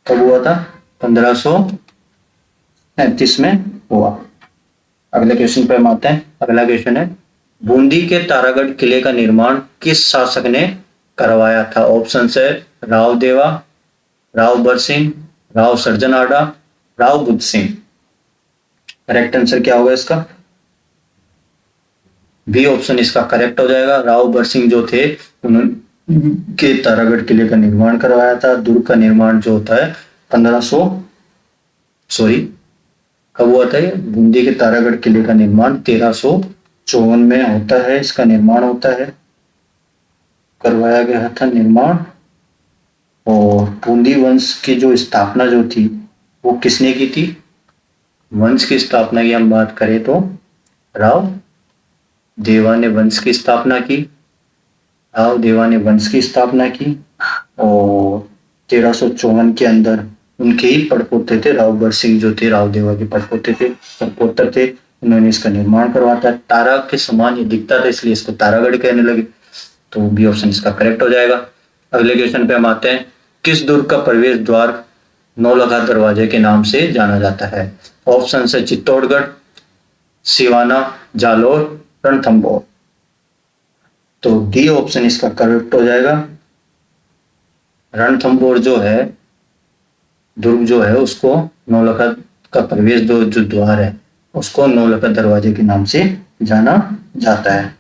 कब हुआ था? 1537 में हुआ। अगले क्वेश्चन पे हम आते हैं। अगला क्वेश्चन है, बूंदी के तारागढ़ किले का निर्माण किस शासक ने करवाया था? ऑप्शन है राव देवा, राव बरसिंह, राव सर्जनाडा, राव बुद्ध सिंह। करेक्ट आंसर क्या होगा इसका? बी ऑप्शन इसका करेक्ट हो जाएगा। राव बरसिंह जो थे उन्होंने तारागढ़ किले का निर्माण करवाया था। दुर्ग का निर्माण जो होता है 1500 कब हुआ था? ये बूंदी के तारागढ़ किले का निर्माण 1354 में होता है। इसका निर्माण होता है, करवाया गया था निर्माण। और बूंदी वंश की जो स्थापना जो थी वो किसने की थी? वंश की स्थापना की हम बात करें तो राव देवा ने वंश की स्थापना की। राव देवा ने वंश की स्थापना की और 1354 के अंदर उनके ही पड़पोते थे, राव बरसिंह जो थे राव देवा के पड़पोतर थे। उन्होंने इसका निर्माण करवाता। तारा के समान ये दिखता था इसलिए इसको तारागढ़ कहने लगे। तो बी ऑप्शन इसका करेक्ट हो जाएगा। अगले क्वेश्चन पे हम आते हैं। किस दुर्ग का प्रवेश द्वार नौलखा दरवाजे के नाम से जाना जाता है? ऑप्शन है चित्तौड़गढ़, सिवाना, जालोर, रणथंभौर। तो डी ऑप्शन इसका करेक्ट हो जाएगा। रणथंभौर जो है दुर्ग जो है उसको नौलखा का प्रवेश जो द्वार है उसको नौलखा दरवाजे के नाम से जाना जाता है।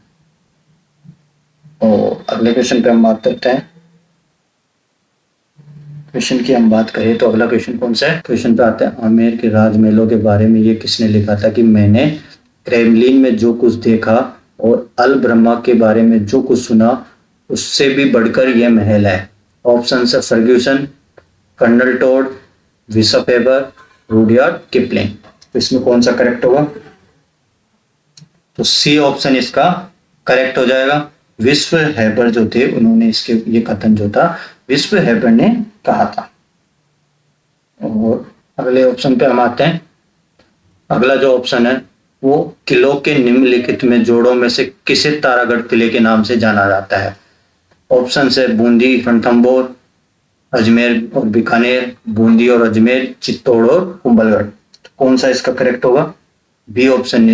और अगले क्वेश्चन पे हम बात करते हैं। क्वेश्चन की हम बात करें तो अगला क्वेश्चन कौन सा है? क्वेश्चन पे आता है, आमेर के राजमहलों के बारे में ये किसने लिखा था कि मैंने क्रेमलिन में जो कुछ देखा और अल ब्रह्मा के बारे में जो कुछ सुना उससे भी बढ़कर यह महल है। ऑप्शन है फर्ग्यूसन, कर्नल टोड, विसाफेबर, रुडयार्ड किपलिंग। तो इसमें कौन सा करेक्ट होगा? तो सी ऑप्शन इसका करेक्ट हो जाएगा। विश्व हैबर जो थे उन्होंने इसके ये कथन जो था विश्व हैबर ने कहा था। और अगले ऑप्शन पे हम आते हैं। अगला जो ऑप्शन है वो किलों के निम्नलिखित में जोड़ों में से किसे तारागढ़ किले के नाम से जाना जाता है? ऑप्शन है बूंदी, रणथंभौर, अजमेर और बीकानेर, बूंदी और अजमेर, चित्तौड़ और कुंभलगढ़। तो कौन सा इसका करेक्ट होगा? बी ऑप्शन,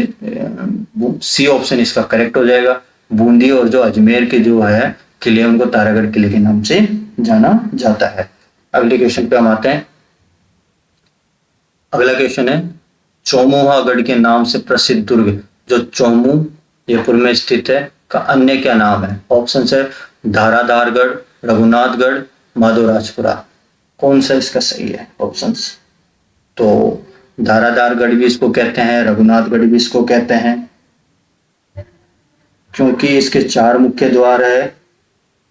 सी ऑप्शन इसका करेक्ट हो जाएगा। बूंदी और जो अजमेर के जो है किले उनको तारागढ़ किले के नाम से जाना जाता है। अगले क्वेश्चन पे हम आते हैं। अगला क्वेश्चन है, चौमुहागढ़ के नाम से प्रसिद्ध दुर्ग जो चौमू जयपुर में स्थित है का अन्य क्या नाम है? ऑप्शन है धाराधारगढ़, रघुनाथगढ़, माधोराजपुरा। कौन सा इसका सही है ऑप्शंस? तो धाराधारगढ़ भी इसको कहते हैं, रघुनाथगढ़ भी इसको कहते हैं, क्योंकि इसके 4 मुख्य द्वार है।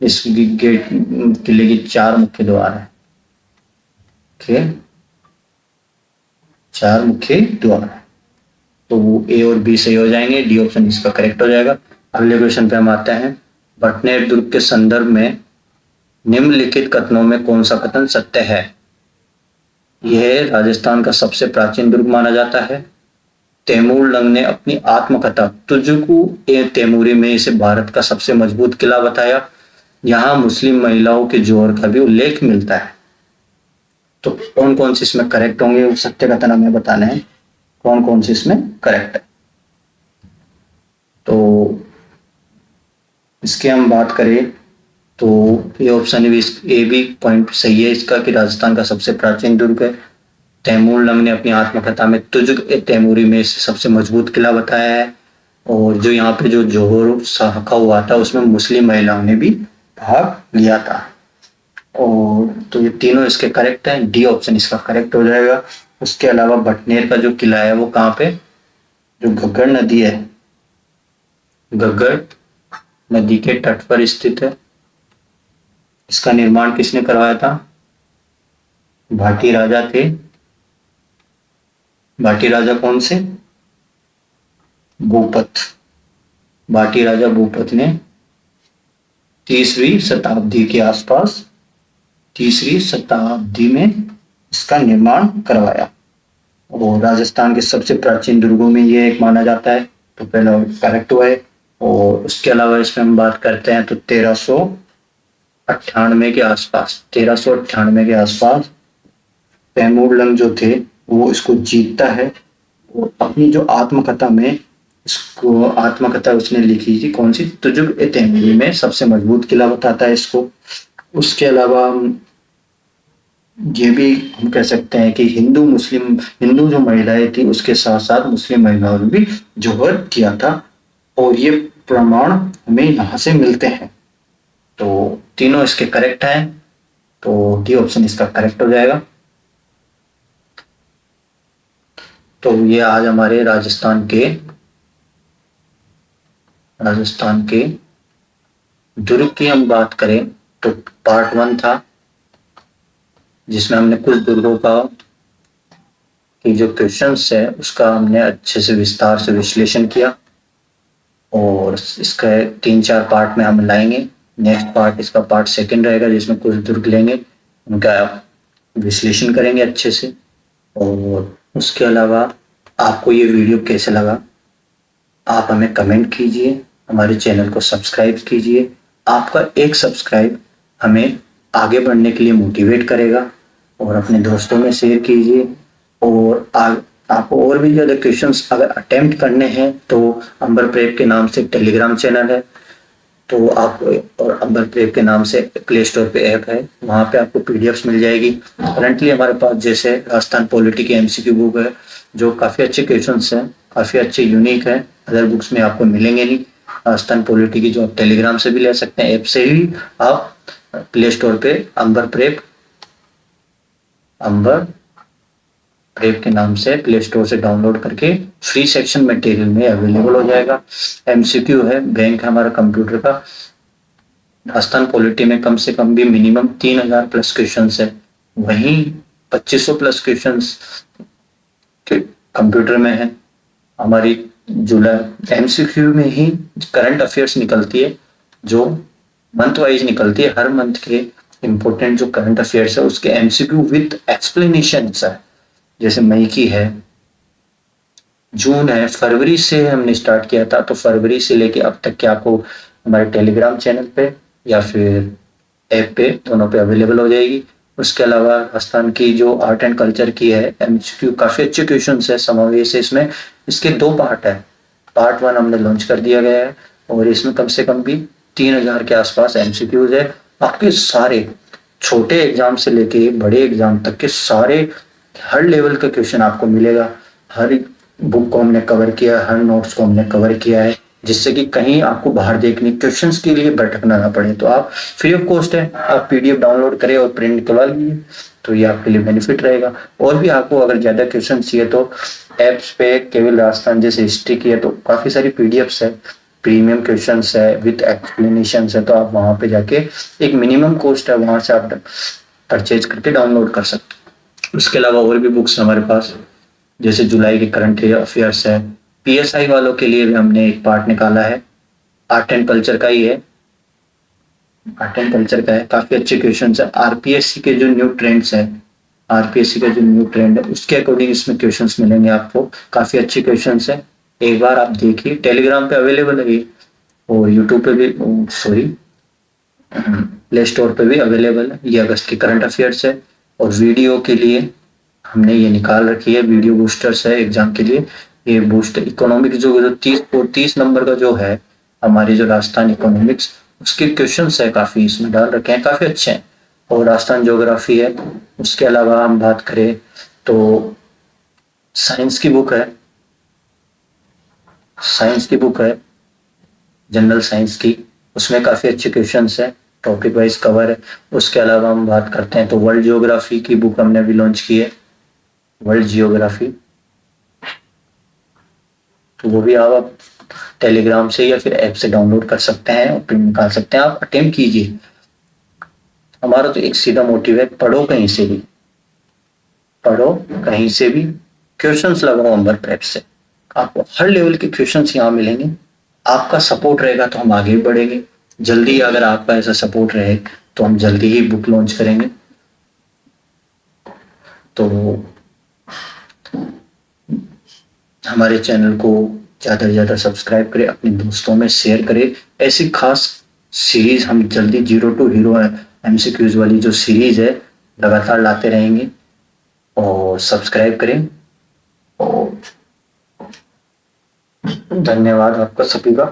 इस गेट किले की 4 मुख्य द्वार है। ओके, 4 मुख्य द्वार है। तो वो ए और बी सही हो जाएंगे, डी ऑप्शन इसका करेक्ट हो जाएगा। अगले क्वेश्चन पे हम आते हैं। भटनेर दुर्ग के संदर्भ में निम्नलिखित कथनों में कौन सा कथन सत्य है? यह राजस्थान का सबसे प्राचीन दुर्ग माना जाता है। तैमूर लंग ने अपनी आत्मकथा तुझको ए तैमूरी में इसे भारत का सबसे मजबूत किला बताया। यहाँ मुस्लिम महिलाओं के जोहर का भी उल्लेख मिलता है। तो कौन कौन से इसमें करेक्ट होंगे वो सत्य कथन हमें बताने हैं, कौन कौन से इसमें करेक्ट है। तो इसकी हम बात करें तो ये ऑप्शन ए भी पॉइंट सही है इसका कि राजस्थान का सबसे प्राचीन दुर्ग है। तैमूर लंग ने अपनी आत्मकथा में तुझक तैमूरी में सबसे मजबूत किला बताया है। और जो यहाँ पे जो जोहर साका हुआ था उसमें मुस्लिम महिलाओं ने भी भाग लिया था। और तो ये तीनों इसके करेक्ट हैं, डी ऑप्शन इसका करेक्ट हो जाएगा। उसके अलावा भटनेर का जो किला है वो कहाँ पे, जो घग्गर नदी है, घग्गर नदी के तट पर स्थित है। इसका निर्माण किसने करवाया था? भाटी राजा थे। भाटी राजा कौन से? भूपत। भाटी राजा भूपत ने 30वीं शताब्दी के आसपास 3री शताब्दी में इसका निर्माण करवाया। और राजस्थान के सबसे प्राचीन दुर्गों में ये एक माना जाता है। तो पहला करेक्ट हुआ है। और उसके अलावा इसमें हम बात करते हैं तो 1398 के आसपास, 1398 के आसपास तैमूर लंग जो थे वो इसको जीतता है। और अपनी जो आत्मकथा में इसको आत्मकथा उसने लिखी थी कौन सी, तुजुक ए तैमूरी में सबसे मजबूत किला बताता है इसको। उसके अलावा ये भी हम कह सकते हैं कि हिंदू जो महिलाएं थी उसके साथ साथ मुस्लिम महिलाओं ने भी जोहर किया था। और ये प्रमाण हमें यहाँ से मिलते हैं। तो तीनों इसके करेक्ट हैं, तो डी ऑप्शन इसका करेक्ट हो जाएगा। तो ये आज हमारे राजस्थान के दुर्ग की हम बात करें तो पार्ट 1 था जिसमें हमने कुछ दुर्गों का कि जो क्वेश्चंस है उसका हमने अच्छे से विस्तार से विश्लेषण किया। और इसका 3-4 पार्ट में हम लाएंगे। नेक्स्ट पार्ट इसका पार्ट 2 रहेगा जिसमें कुछ दुर्ग लेंगे, उनका विश्लेषण करेंगे अच्छे से। और उसके अलावा आपको ये वीडियो कैसे लगा आप हमें कमेंट कीजिए, हमारे चैनल को सब्सक्राइब कीजिए। आपका एक सब्सक्राइब हमें आगे बढ़ने के लिए मोटिवेट करेगा। और अपने दोस्तों में शेयर कीजिए। और आपको और भी ज़्यादा क्वेश्चंस अगर अटेम्प्ट करने हैं तो अंबर प्रेप के नाम से टेलीग्राम चैनल है, तो आप और अंबर प्रेप के नाम से प्ले स्टोर पे ऐप है, वहाँ पे आपको पीडीएफ्स मिल जाएगी। करंटली हमारे पास जैसे राजस्थान पॉलिटी की एमसीक्यू बुक है, जो काफ़ी अच्छे क्वेश्चंस हैं, काफ़ी अच्छे यूनिक है, अदर बुक्स में आपको मिलेंगे नहीं। आस्थान पॉलिटी की जो आप टेलीग्राम से भी ले सकते हैं, ऐप से ही आप प्ले स्टोर पे अंबर प्रेप के नाम से प्ले स्टोर से डाउनलोड करके फ्री सेक्शन मटेरियल में अवेलेबल हो जाएगा। एमसीक्यू है, बैंक है हमारा कंप्यूटर का। आस्थान पॉलिटी में कम से कम भी मिनिमम 3000 प्लस क्वेश्चन है, वहीं 2500 प्लस क्वेश्चन कंप्यूटर में है। हमारी जुलाई एमसीक्यू में ही करंट अफेयर्स निकलती है, जो मंथ वाइज निकलती है। हर मंथ के इंपॉर्टेंट जो करंट अफेयर्स है उसके एमसीक्यू विद एक्सप्लेनेशन है। जैसे मई की है, जून है, फरवरी से हमने स्टार्ट किया था, तो फरवरी से लेके अब तक के आपको हमारे टेलीग्राम चैनल पे या फिर ऐप पे, दोनों पे अवेलेबल हो जाएगी। उसके अलावा आस्थान की जो आर्ट एंड कल्चर की है एमसीक्यू, काफी अच्छे क्वेश्चन है, समावेश है इसमें। इसके 2 पार्ट है। पार्ट 1 हमने लॉन्च कर दिया गया है और इसमें कम से कम भी 3000 के आसपास एमसीक्यूज है। आपके सारे छोटे एग्जाम से लेके बड़े एग्जाम तक के सारे हर लेवल का क्वेश्चन आपको मिलेगा। हर बुक को हमने कवर किया, हर नोट्स को हमने कवर किया है, जिससे कि कहीं आपको बाहर देखने क्वेश्चंस के लिए भटकना ना पड़े। तो आप फ्री ऑफ कॉस्ट है, आप पीडीएफ डाउनलोड करें और प्रिंट निकलवा लीजिए, तो ये आपके लिए बेनिफिट रहेगा। और भी आपको अगर ज्यादा क्वेश्चन चाहिए तो एप्स पे केवल राजस्थान जैसे हिस्ट्री की है तो काफी सारी पीडीएफ्स है, प्रीमियम क्वेश्चन है विद एक्सप्लेनेशन है, तो आप वहां पे जाके एक मिनिमम कॉस्ट है, वहां से आप परचेज करके डाउनलोड कर सकते हैं। उसके अलावा और भी बुक्स हमारे पास, जैसे जुलाई के करंट अफेयर्स है। पीएसआई वालों के लिए भी हमने एक पार्ट निकाला है, आर्ट एंड कल्चर का ही है, आर्ट एंड कल्चर का है, काफी अच्छे क्वेश्चन है। आरपीएससी के जो न्यू ट्रेंड्स है, आरपीएससी का जो न्यू ट्रेंड है उसके अकॉर्डिंग इसमें क्वेश्चंस मिलेंगे आपको, काफी अच्छे क्वेश्चंस है। एक बार आप देखिए, टेलीग्राम पे अवेलेबल है और यूट्यूब पे भी, सॉरी प्ले स्टोर पे भी अवेलेबल है। ये अगस्त की करंट अफेयर्स है। और वीडियो के लिए हमने ये निकाल रखी है, वीडियो बूस्टर्स है एग्जाम के लिए। ये बूस्टर इकोनॉमिक्स जो 30 नंबर का जो है हमारी जो राजस्थान इकोनॉमिक्स, उसके क्वेश्चन है काफी इसमें डाल रखे हैं, काफी अच्छे हैं। और राजस्थान ज्योग्राफी है। उसके अलावा हम बात करें तो साइंस की बुक है, साइंस की बुक है जनरल साइंस की, उसमें काफी अच्छे क्वेश्चन है, टॉपिक वाइज कवर है। उसके अलावा हम बात करते हैं तो वर्ल्ड जियोग्राफी की बुक हमने अभी लॉन्च की है, वर्ल्ड जियोग्राफी, तो वो भी आप टेलीग्राम से या फिर ऐप से डाउनलोड कर सकते हैं और प्रिंट निकाल सकते हैं। आप अटेम्प्ट कीजिए। हमारा तो एक सीधा मोटिव है, पढ़ो कहीं से भी, पढ़ो कहीं से भी, क्वेश्चंस लगाओ अंबर प्रेप से, आपको हर लेवल के क्वेश्चंस यहाँ मिलेंगे। आपका सपोर्ट रहेगा तो हम आगे बढ़ेंगे। जल्दी अगर आपका ऐसा सपोर्ट रहे तो हम जल्दी ही बुक लॉन्च करेंगे। तो हमारे चैनल को ज़्यादा से ज़्यादा सब्सक्राइब करें, अपने दोस्तों में शेयर करें। ऐसी खास सीरीज हम जल्दी जीरो टू हीरो एमसीक्यूज वाली जो सीरीज है लगातार लाते रहेंगे। और सब्सक्राइब करें। और धन्यवाद आपका सभी का।